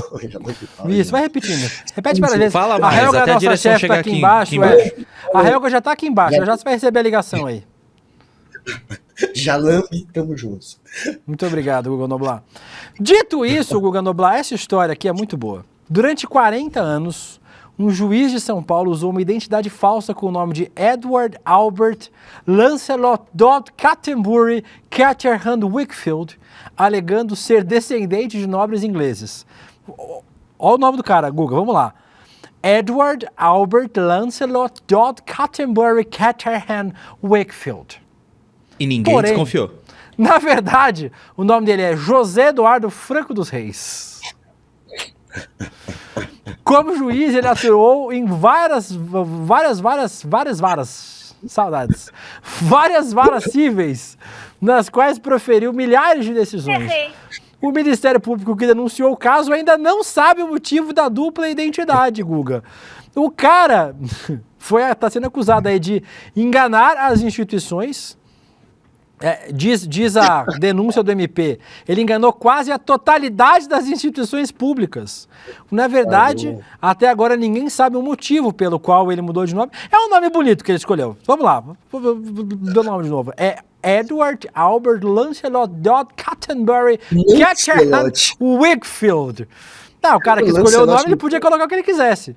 Isso, vai repetindo. Repete para vezes. Fala mais, a Helga, até a nossa direção chefe, chegar tá aqui aqui embaixo. embaixo. A Helga já tá aqui embaixo, já você vai receber a ligação aí. Jalambi, tamo juntos. Muito obrigado, Guga Noblar. Dito isso, Guga Noblar, essa história aqui é muito boa. Durante 40 anos, um juiz de São Paulo usou uma identidade falsa com o nome de Edward Albert Lancelot Dodd Canterbury Caterham Wakefield, alegando ser descendente de nobres ingleses. Olha o nome do cara, Guga, vamos lá. Edward Albert Lancelot Dodd Canterbury Caterham Wakefield. E ninguém desconfiou. Na verdade, o nome dele é José Eduardo Franco dos Reis. Como juiz, ele atuou em várias saudades. Várias varas cíveis, nas quais proferiu milhares de decisões. O Ministério Público que denunciou o caso ainda não sabe o motivo da dupla identidade, Guga. O cara está sendo acusado aí de enganar as instituições. Diz a denúncia do MP, ele enganou quase a totalidade das instituições públicas. Na verdade, até agora ninguém sabe o motivo pelo qual ele mudou de nome. É um nome bonito que ele escolheu. Vamos lá, dou o nome de novo. É Edward Albert Lancelot Dodd Canterbury Caterham Wakefield. Não, o cara que O escolheu o nome, Lancelot- ele podia colocar o que ele quisesse.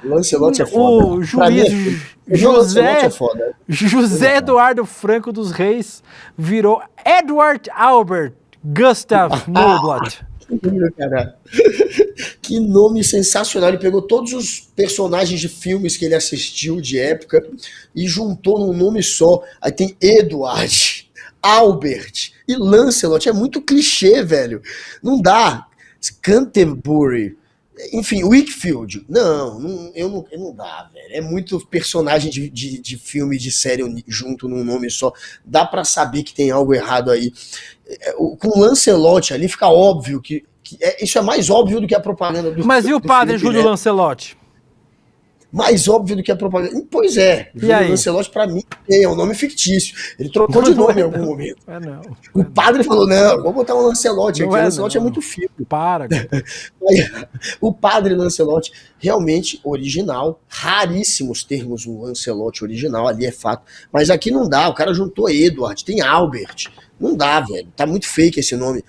Lancelot é foda. O Pra mim, juiz o Lancelot é foda. José Eduardo Franco dos Reis virou Edward Albert Gustav Noblat. Que lindo, cara. Que nome sensacional. Ele pegou todos os personagens de filmes que ele assistiu de época e juntou num nome só. Aí tem Edward, Albert e Lancelot. É muito clichê, velho. Não dá. Canterbury. Enfim, Wakefield. Não dá, velho. É muito personagem de filme, de série junto num nome só. Dá pra saber que tem algo errado aí. Com o Lancelot ali fica óbvio que isso é mais óbvio do que a propaganda do Mas e o do padre Felipe Júlio Neto. Lancelotti? Mais óbvio do que a propaganda. Pois é, E aí? Lancelot pra mim é um nome fictício. Ele trocou de nome em algum momento. É não. O padre falou, não, vou botar um Lancelot aqui. Não é, O Lancelot não. é muito filho. Para. O padre Lancelot, realmente original, raríssimos termos um Lancelot original, ali é fato. Mas aqui não dá, o cara juntou Edward, tem Albert. Não dá, velho. Tá muito fake esse nome.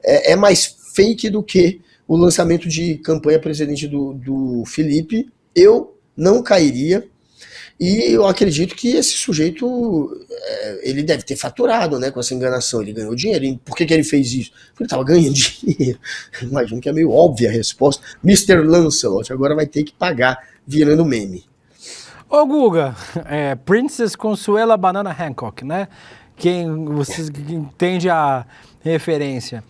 É mais fake do que o lançamento de campanha presidente do Felipe. Eu não cairia. E eu acredito que esse sujeito, ele deve ter faturado, né, com essa enganação. Ele ganhou dinheiro. E por que ele fez isso? Porque ele estava ganhando dinheiro. Imagino que é meio óbvia a resposta. Mr. Lancelot agora vai ter que pagar, virando meme. Ô, Guga, Princess Consuela Banana Hancock, né? Quem vocês que entende a referência.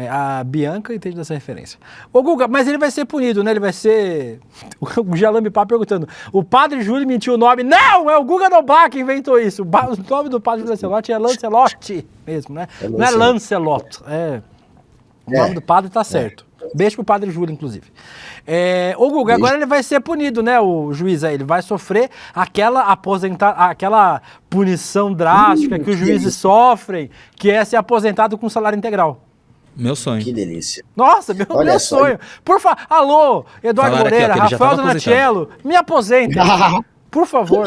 A Bianca entende dessa referência. Ô, Guga, mas ele vai ser punido, né? Ele vai ser... O Jalame Pá perguntando. O padre Júlio mentiu o nome. Não! É o Guga Noblar que inventou isso. O nome do padre Lancelot é Lancelot mesmo, né? Não é Lancelot. O nome do padre tá certo. Beijo pro padre Júlio, inclusive. Ô, Guga, agora ele vai ser punido, né? O juiz aí. Ele vai sofrer aquela punição drástica que os juízes sofrem, que é ser aposentado com salário integral. Meu sonho. Que delícia. Nossa, Olha meu só. sonho. Por favor, alô, Eduardo Falaram aqui, ó, Moreira, que ele já Rafael tava Donatiello, me aposentem. Por favor.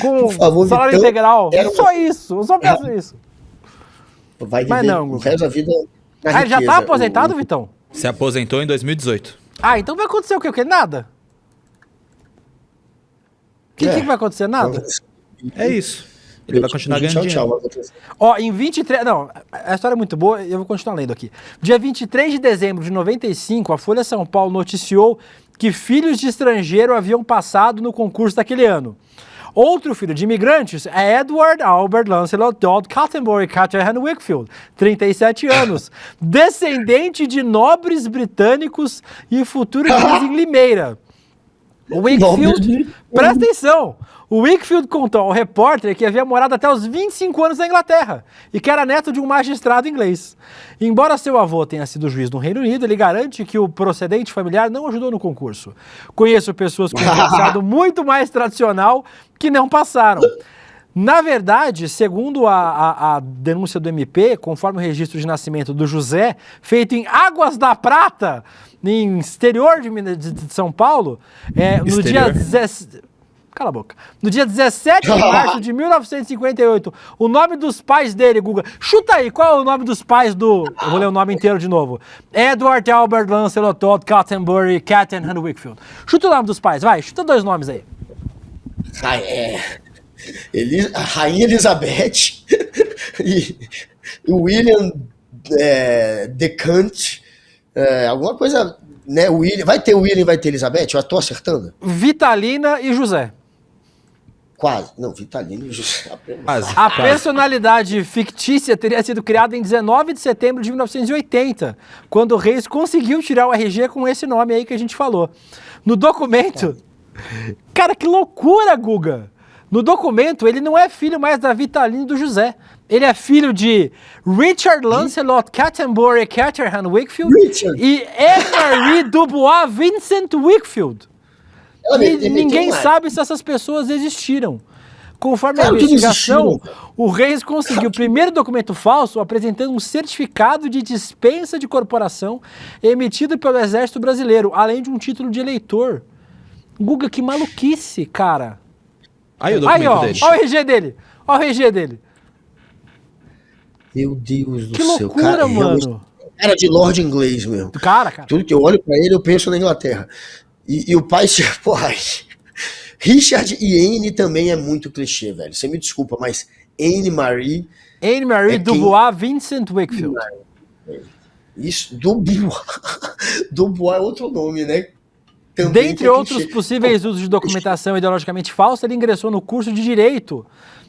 Com Por favor, salário Vitão, integral. quero- Só isso, eu só peço isso. Vai Mas viver não, o Guga. resto da vida na Ah, ele já riqueza. tá aposentado, Vitão? Se aposentou em 2018. Ah, então vai acontecer o quê? O quê? Nada? O que vai acontecer? Nada? É isso. Ele vai continuar ganhando dinheiro. Ó, em 23... Não, a história é muito boa e eu vou continuar lendo aqui. Dia 23 de dezembro de 95, a Folha São Paulo noticiou que filhos de estrangeiro haviam passado no concurso daquele ano. Outro filho de imigrantes é Edward Albert Lancelot Dodd Canterbury Caterham Wakefield, 37 anos, descendente de nobres britânicos e futuro juiz em Limeira. O Wakefield, presta atenção, o Wakefield contou ao repórter que havia morado até os 25 anos na Inglaterra e que era neto de um magistrado inglês. Embora seu avô tenha sido juiz no Reino Unido, ele garante que o procedente familiar não ajudou no concurso. Conheço pessoas com um passado muito mais tradicional que não passaram. Na verdade, segundo a denúncia do MP, conforme o registro de nascimento do José, feito em Águas da Prata, em exterior de São Paulo, no dia 17... Cala a boca. No dia 17 de março de 1958, o nome dos pais dele, Guga... Chuta aí, qual é o nome dos pais do... Eu vou ler o nome inteiro de novo. Edward Albert Lancelot Dodd Canterbury Caterham Wakefield. Chuta o nome dos pais, vai. Chuta 2 nomes aí. A Rainha Elizabeth e o William DeCant, alguma coisa, né? William, vai ter William, vai ter Elizabeth? Eu tô acertando? Vitalina e José. Quase. Não, Vitalino e José. Quase. A personalidade fictícia teria sido criada em 19 de setembro de 1980, quando o Reis conseguiu tirar o RG com esse nome aí que a gente falou. No documento... Cara, que loucura, Guga! No documento, ele não é filho mais da Vitalina e do José. Ele é filho de Richard Lancelot Canterbury Caterham Wakefield e Anne-Marie Dubois Vincent Wakefield. E ninguém sabe se essas pessoas existiram. Conforme a investigação, o Reis conseguiu o primeiro documento falso apresentando um certificado de dispensa de corporação emitido pelo Exército Brasileiro, além de um título de eleitor. Guga, que maluquice, cara. Aí o documento dele. Olha o RG dele. Olha o RG dele. Meu Deus do Que céu. loucura, Cara, mano. cara de Lorde inglês mesmo. Cara. Tudo que eu olho pra ele, eu penso na Inglaterra. E o pai, porra, Richard e Anne também é muito clichê, velho. Você me desculpa, mas Anne Marie Dubois, Vincent Wakefield. Isso, Dubois é outro nome, né? Também Dentre outros possíveis usos de documentação ideologicamente falsa, ele ingressou no curso de Direito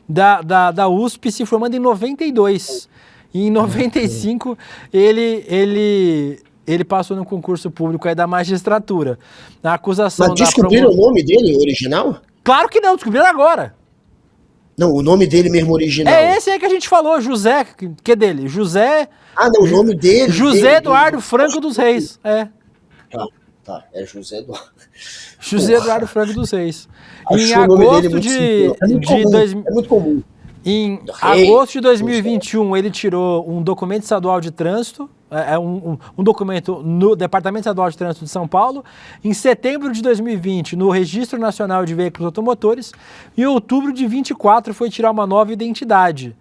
da USP, se formando em 92. E em 95, ele passou no concurso público aí da magistratura. A acusação Mas descobriram o nome dele, original? Claro que não, descobriram agora. Não, o nome dele mesmo original. É esse aí que a gente falou, José, que é dele? José... Ah, não, o nome dele... José Eduardo Franco dos Reis, é. Tá, é José Eduardo. José Eduardo Franco dos Reis. Em Achou o nome dele agosto muito de simples. É muito comum. Em agosto de 2021, ele tirou um documento estadual de trânsito, um documento no Departamento Estadual de Trânsito de São Paulo. Em setembro de 2020, no Registro Nacional de Veículos Automotores. Em outubro de 24, foi tirar uma nova identidade.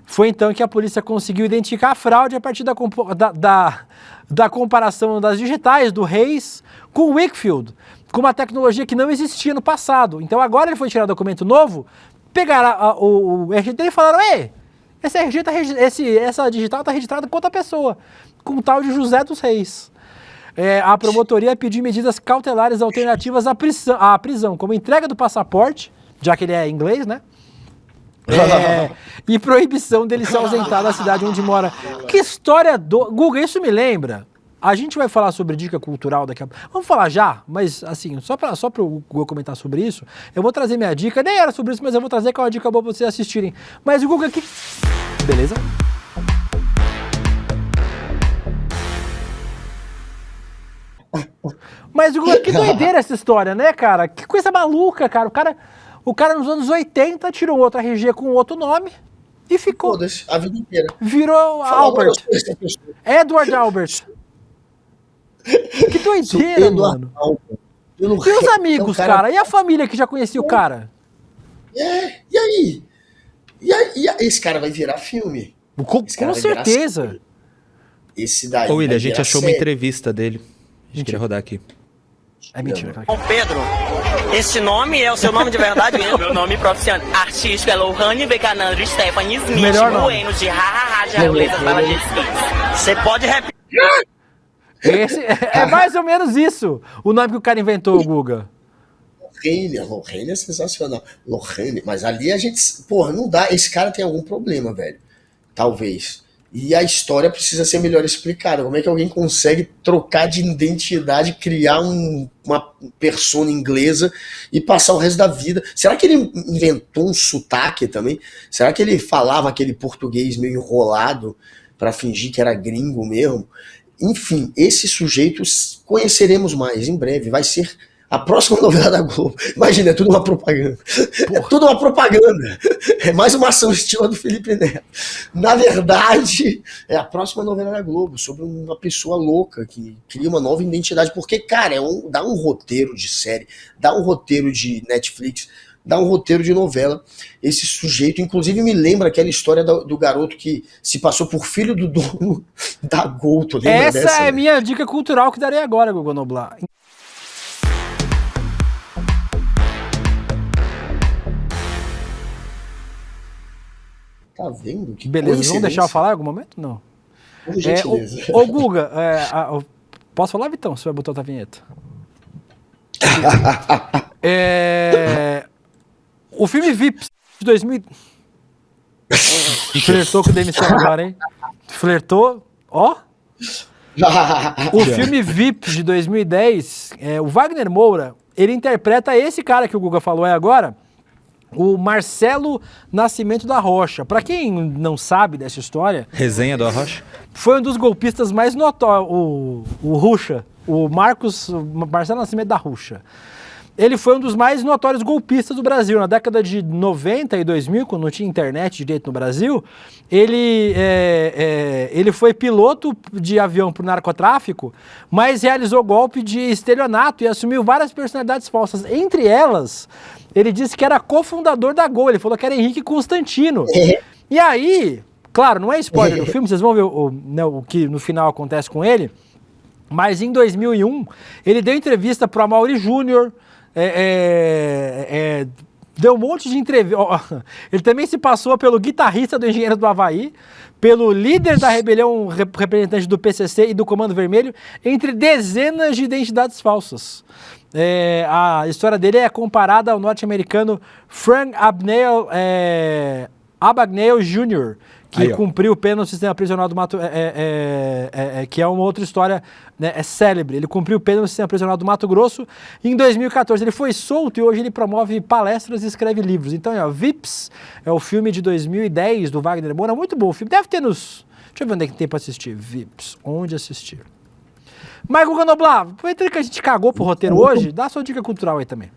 Foi então que a polícia conseguiu identificar a fraude a partir da comparação das digitais do Reis com o Wakefield, com uma tecnologia que não existia no passado. Então agora ele foi tirar documento novo, pegaram o RG dele e falaram: ei, esse RG essa digital está registrada com outra pessoa, com o tal de José dos Reis. A promotoria pediu medidas cautelares alternativas à prisão, como entrega do passaporte, já que ele é inglês, né? E proibição dele se ausentar da cidade onde mora. Que história do... Guga, isso me lembra. A gente vai falar sobre dica cultural daqui a pouco. Vamos falar já, mas assim, só para o Guga comentar sobre isso, eu vou trazer minha dica. Nem era sobre isso, mas eu vou trazer que é uma dica boa para vocês assistirem. Mas o Guga aqui... Beleza? Mas o Guga, que doideira essa história, né, cara? Que coisa maluca, cara. O cara nos anos 80 tirou outro RG com outro nome e ficou. Foda-se, a vida inteira. Virou Albert. Edward Albert. Que doideira, mano. E os amigos, cara? E a família que já conhecia o cara? E aí? E aí? Esse cara vai virar filme. Com certeza. Esse daí. Ô, William, a gente achou uma entrevista dele. A gente queria rodar aqui. É mentira. Bom, Pedro, esse nome é o seu nome de verdade mesmo? Meu nome profissional artístico é Lohane Becanandro Stephanie Smith. Melhor nome. Bueno de hahaha, de Arlesas Bala de Você pode repetir? Esse é mais ou menos isso. O nome que o cara inventou, o Guga. Lohane é sensacional. Lohane, mas ali a gente... Porra, não dá. Esse cara tem algum problema, velho. Talvez. E a história precisa ser melhor explicada. Como é que alguém consegue trocar de identidade, criar uma persona inglesa e passar o resto da vida? Será que ele inventou um sotaque também? Será que ele falava aquele português meio enrolado para fingir que era gringo mesmo? Enfim, esse sujeito conheceremos mais em breve. Vai ser a próxima novela da Globo. Imagina, é tudo uma propaganda. Porra. É tudo uma propaganda. É mais uma ação estilo do Felipe Neto. Na verdade, é a próxima novela da Globo, sobre uma pessoa louca que cria uma nova identidade. Porque, cara, dá um roteiro de série, dá um roteiro de Netflix, dá um roteiro de novela. Esse sujeito, inclusive, me lembra aquela história do garoto que se passou por filho do dono da Gol. Essa é a minha dica cultural que darei agora, Guga Noblar. Tá vendo? Que beleza, vamos deixar eu falar em algum momento? Não. Por gentileza. Ô Guga, posso falar, Vitão, se vai botar outra vinheta? O filme VIP de 2000... Flertou com demissão agora, hein? Flertou, ó. O filme VIP de 2010, o Wagner Moura, ele interpreta esse cara que o Guga falou agora, o Marcelo Nascimento da Rocha. Pra quem não sabe dessa história... Resenha do Arrocha? Foi um dos golpistas mais notórios, o Rucha, o Marcelo Nascimento da Rocha. Ele foi um dos mais notórios golpistas do Brasil. Na década de 90 e 2000, quando não tinha internet direito no Brasil, ele foi piloto de avião para o narcotráfico, mas realizou golpe de estelionato e assumiu várias personalidades falsas. Entre elas, ele disse que era cofundador da Gol. Ele falou que era Henrique Constantino. E aí... Claro, não é spoiler do filme, vocês vão ver o que no final acontece com ele, mas em 2001 ele deu entrevista pro Amaury Júnior, deu um monte de entrevista. Ele também se passou pelo guitarrista do Engenheiro do Havaí, pelo líder da rebelião, representante do PCC e do Comando Vermelho, entre dezenas de identidades falsas. A história dele é comparada ao norte-americano Frank Abagnale Jr., que cumpriu pena no sistema prisional do Mato... que é uma outra história, né, célebre. Ele cumpriu pena no sistema prisional do Mato Grosso. E em 2014 ele foi solto e hoje ele promove palestras e escreve livros. Então, Vips é o filme de 2010 do Wagner Moura. Muito bom o filme. Deve ter nos... Deixa eu ver onde é que tem pra assistir. Vips. Onde assistir? Michael Ganoblar, aproveitando que a gente cagou pro roteiro hoje, dá a sua dica cultural aí também.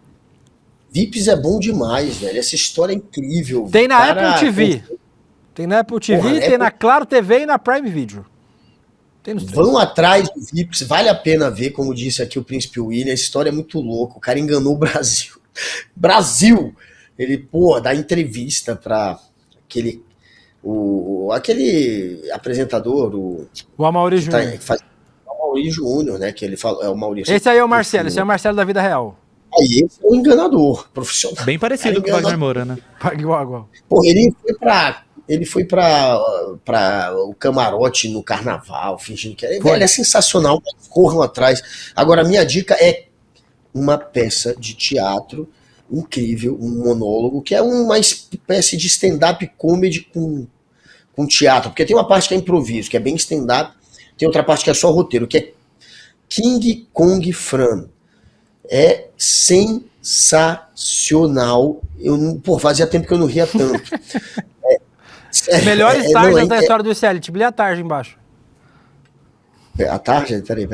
Vips é bom demais, velho. Essa história é incrível. Tem na Apple TV. Tem na Apple TV, Porra, tem na Claro TV e na Prime Video. Tem nos três. Vão atrás do Vips, vale a pena ver, como disse aqui o Príncipe William, a história é muito louca, o cara enganou o Brasil. Brasil! Ele, dá entrevista pra aquele apresentador, o Amaury Júnior. O Amaury Júnior, né, que ele fala, é o Maurício. Esse aí é o Marcelo, esse é o Marcelo da vida real. Aí esse é o enganador, profissional. Bem parecido com o Wagner Moura, né? Igual. Pô, ele foi pra o camarote no carnaval, fingindo que era. Velho, é sensacional, corram atrás. Agora, a minha dica é uma peça de teatro incrível, um monólogo, que é uma espécie de stand-up comedy com teatro, porque tem uma parte que é improviso, que é bem stand-up, tem outra parte que é só roteiro, que é King Kong Fran. É sensacional. Fazia tempo que eu não ria tanto. Melhores tarjas da história do ICL, tipo, lê a tarja embaixo. A tarja? Peraí.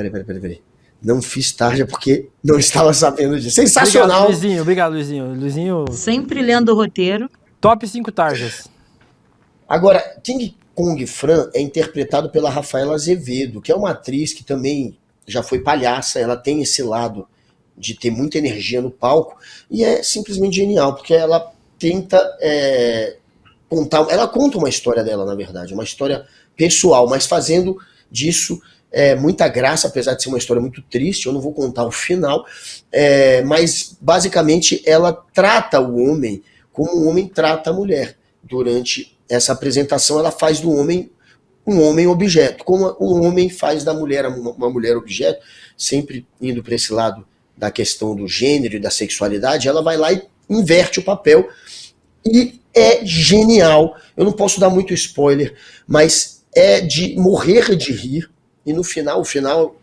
Não fiz tarja porque não estava sabendo disso. Sensacional! Obrigado, Luizinho. Sempre lendo o roteiro. Top 5 tarjas. Agora, King Kong Fran é interpretado pela Rafaela Azevedo, que é uma atriz que também já foi palhaça, ela tem esse lado de ter muita energia no palco, e é simplesmente genial, porque ela tenta ela conta uma história dela, na verdade, uma história pessoal, mas fazendo disso muita graça, apesar de ser uma história muito triste. Eu não vou contar o final, mas basicamente ela trata o homem como o homem trata a mulher. Durante essa apresentação ela faz do homem um homem objeto, como o homem faz da mulher uma mulher objeto, sempre indo para esse lado da questão do gênero e da sexualidade. Ela vai lá e inverte o papel, e é genial. Eu não posso dar muito spoiler, mas é de morrer de rir, e no final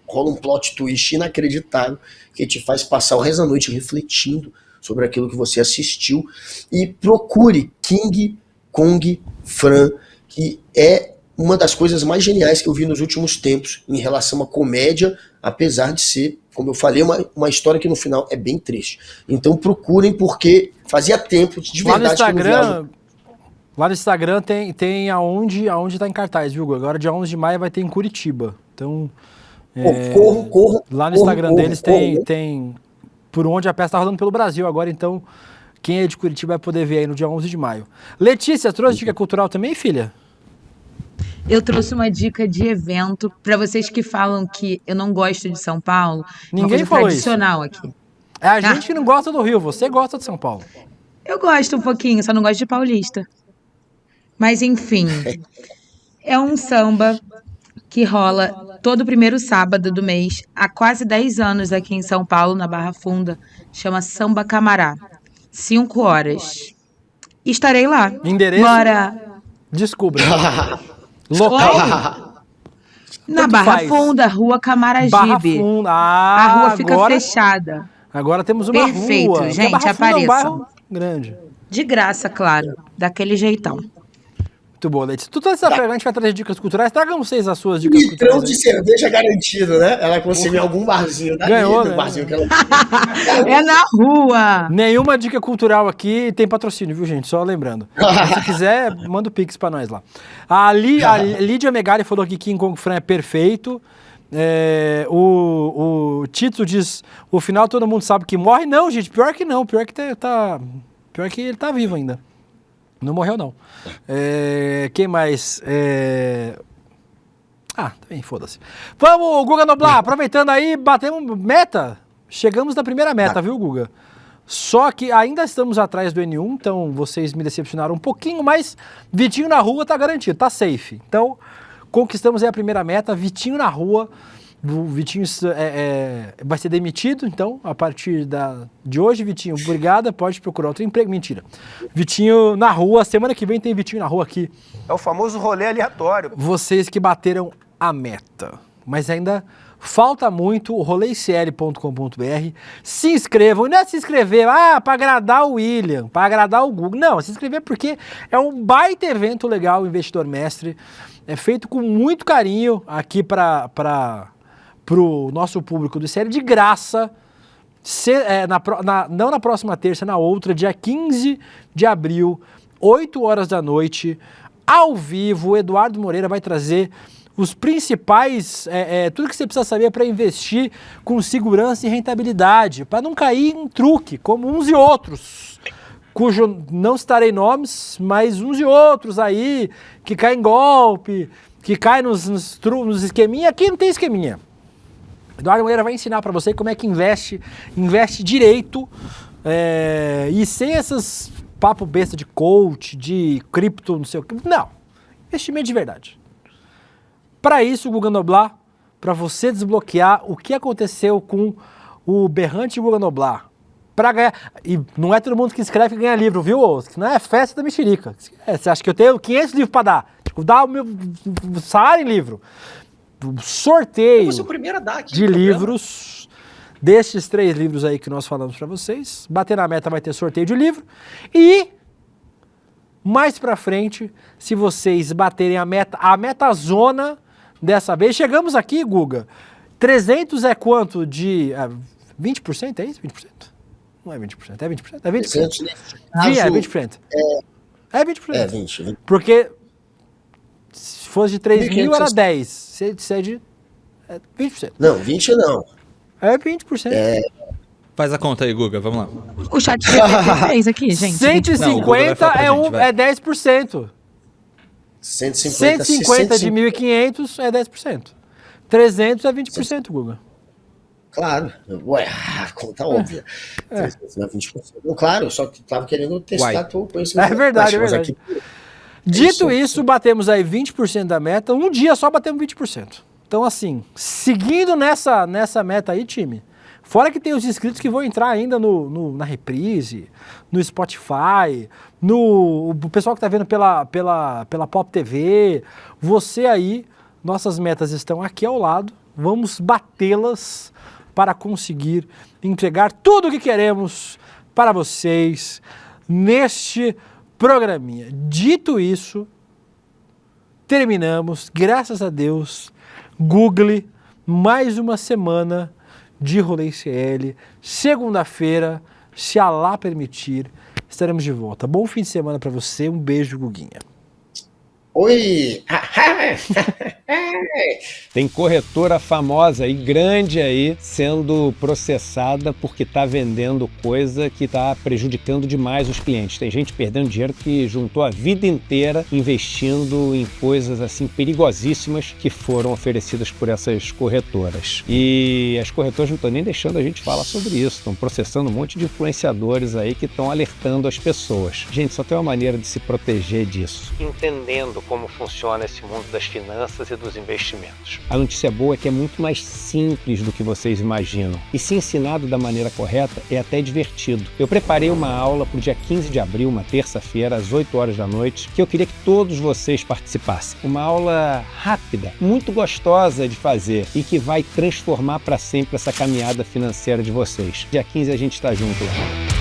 rola um plot twist inacreditável, que te faz passar o resto da noite refletindo sobre aquilo que você assistiu. E procure King Kong Fran, que é uma das coisas mais geniais que eu vi nos últimos tempos em relação à comédia, apesar de ser, como eu falei, uma história que no final é bem triste. Então procurem, porque fazia tempo de verdade que eu não viajo. Lá no Instagram tem aonde tá em cartaz, viu? Agora dia 11 de maio vai ter em Curitiba. Então, corro. Lá no Instagram deles tem por onde a peça tá rodando pelo Brasil agora, então quem é de Curitiba vai poder ver aí no dia 11 de maio. Letícia, trouxe dica cultural também, filha? Eu trouxe uma dica de evento para vocês que falam que eu não gosto de São Paulo. Ninguém falou tradicional isso. Aqui. É a gente que não gosta do Rio, você gosta de São Paulo. Eu gosto um pouquinho, só não gosto de paulista. Mas enfim, é um samba que rola todo primeiro sábado do mês, há quase 10 anos aqui em São Paulo, na Barra Funda. Chama Samba Camará. 5 horas. Estarei lá. Endereço? Bora. Descubra. Local. Na Barra Funda, Rua Camaragibe. Barra Funda. A rua fica fechada. Agora temos uma rua. Perfeito, gente, apareça. É um bairro grande. De graça, claro. Daquele jeitão. Muito bom, Letícia. Toda essa feira a gente vai trazer dicas culturais. Tragam vocês as suas dicas culturais. Litrão de cerveja garantido, né? Ela conseguiu algum barzinho. Ganhou, né? Barzinho que ela... É na rua. Nenhuma dica cultural aqui tem patrocínio, viu, gente? Só lembrando. Se quiser, manda o Pix pra nós lá. A Lídia Megali falou que King Kong Fran é perfeito. O Tito diz, o final todo mundo sabe que morre. Não, gente, pior que não. Pior que ele tá vivo ainda. Não morreu, não. Quem mais? Também, foda-se. Vamos, Guga Noblar, aproveitando aí, batemos meta. Chegamos na primeira meta, viu, Guga? Só que ainda estamos atrás do N1, então vocês me decepcionaram um pouquinho, mas Vitinho na rua tá garantido, tá safe. Então, conquistamos aí a primeira meta, Vitinho na rua. O Vitinho vai ser demitido, então, a partir de hoje, Vitinho, obrigada, pode procurar outro emprego. Mentira. Vitinho na rua, semana que vem tem Vitinho na rua aqui. É o famoso rolê aleatório. Vocês que bateram a meta, mas ainda falta muito, o roleicl.com.br. Se inscrevam, não é se inscrever para agradar o William, para agradar o Google. Não, se inscrever porque é um baita evento legal, Investidor Mestre. É feito com muito carinho aqui para o nosso público do ICL, de graça. Não na próxima terça, na outra, dia 15 de abril, 8 horas da noite, ao vivo. O Eduardo Moreira vai trazer os principais, tudo que você precisa saber para investir com segurança e rentabilidade, para não cair em truque, como uns e outros, cujo não citarei nomes, mas uns e outros aí, que caem em golpe, que caem nos esqueminha. Aqui não tem esqueminha. Eduardo Moreira vai ensinar para você como é que investe direito, e sem essas papo besta de coach, de cripto, não sei o que. Não, investimento de verdade. Para isso, Guga Noblar, para você desbloquear o que aconteceu com o berrante Guga Noblar, para ganhar, e não é todo mundo que escreve que ganha livro, viu? Não é festa da mexerica. Você acha que eu tenho 500 livros para dar? Dá o meu salário em livro. Sorteio o primeiro a dar aqui de livros, destes 3 livros aí que nós falamos para vocês. Bater na meta vai ter sorteio de livro. E mais para frente, se vocês baterem a metazona dessa vez, chegamos aqui, Guga, 300 é quanto de 20%, é isso? 20%? Não é 20%, é 20%, é 20%. É 20%. É 20%. É 20%. Porque se fosse de 3 mil era 10. Se é de 20%. Não, 20 não. É 20%. Faz a conta aí, Guga, vamos lá. O chat fez aqui, gente. 150 é 10%. 150 de 1.500 é 10%. 300 é 20%, Guga. Claro. Ué, a conta óbvia. 300 não é 20%. Não, claro, só que tava querendo testar o conhecimento. É verdade, é verdade. Aqui, dito isso, batemos aí 20% da meta. Um dia só batemos 20%. Então, assim, seguindo nessa meta aí, time, fora que tem os inscritos que vão entrar ainda na Reprise, no Spotify, o pessoal que está vendo pela Pop TV, você aí, nossas metas estão aqui ao lado, vamos batê-las para conseguir entregar tudo o que queremos para vocês neste programinha. Dito isso, terminamos, graças a Deus, Google, mais uma semana de Rolê ICL. Segunda-feira, se Allah permitir, estaremos de volta. Bom fim de semana para você, um beijo, Guguinha. Oi! Tem corretora famosa e grande aí sendo processada porque está vendendo coisa que está prejudicando demais os clientes. Tem gente perdendo dinheiro que juntou a vida inteira investindo em coisas assim perigosíssimas que foram oferecidas por essas corretoras. E as corretoras não estão nem deixando a gente falar sobre isso. Estão processando um monte de influenciadores aí que estão alertando as pessoas. Gente, só tem uma maneira de se proteger disso: entendendo como funciona esse mundo das finanças e dos investimentos. A notícia boa é que é muito mais simples do que vocês imaginam. E se ensinado da maneira correta, é até divertido. Eu preparei uma aula para o dia 15 de abril, uma terça-feira, às 8 horas da noite, que eu queria que todos vocês participassem. Uma aula rápida, muito gostosa de fazer e que vai transformar para sempre essa caminhada financeira de vocês. Dia 15 a gente está junto lá.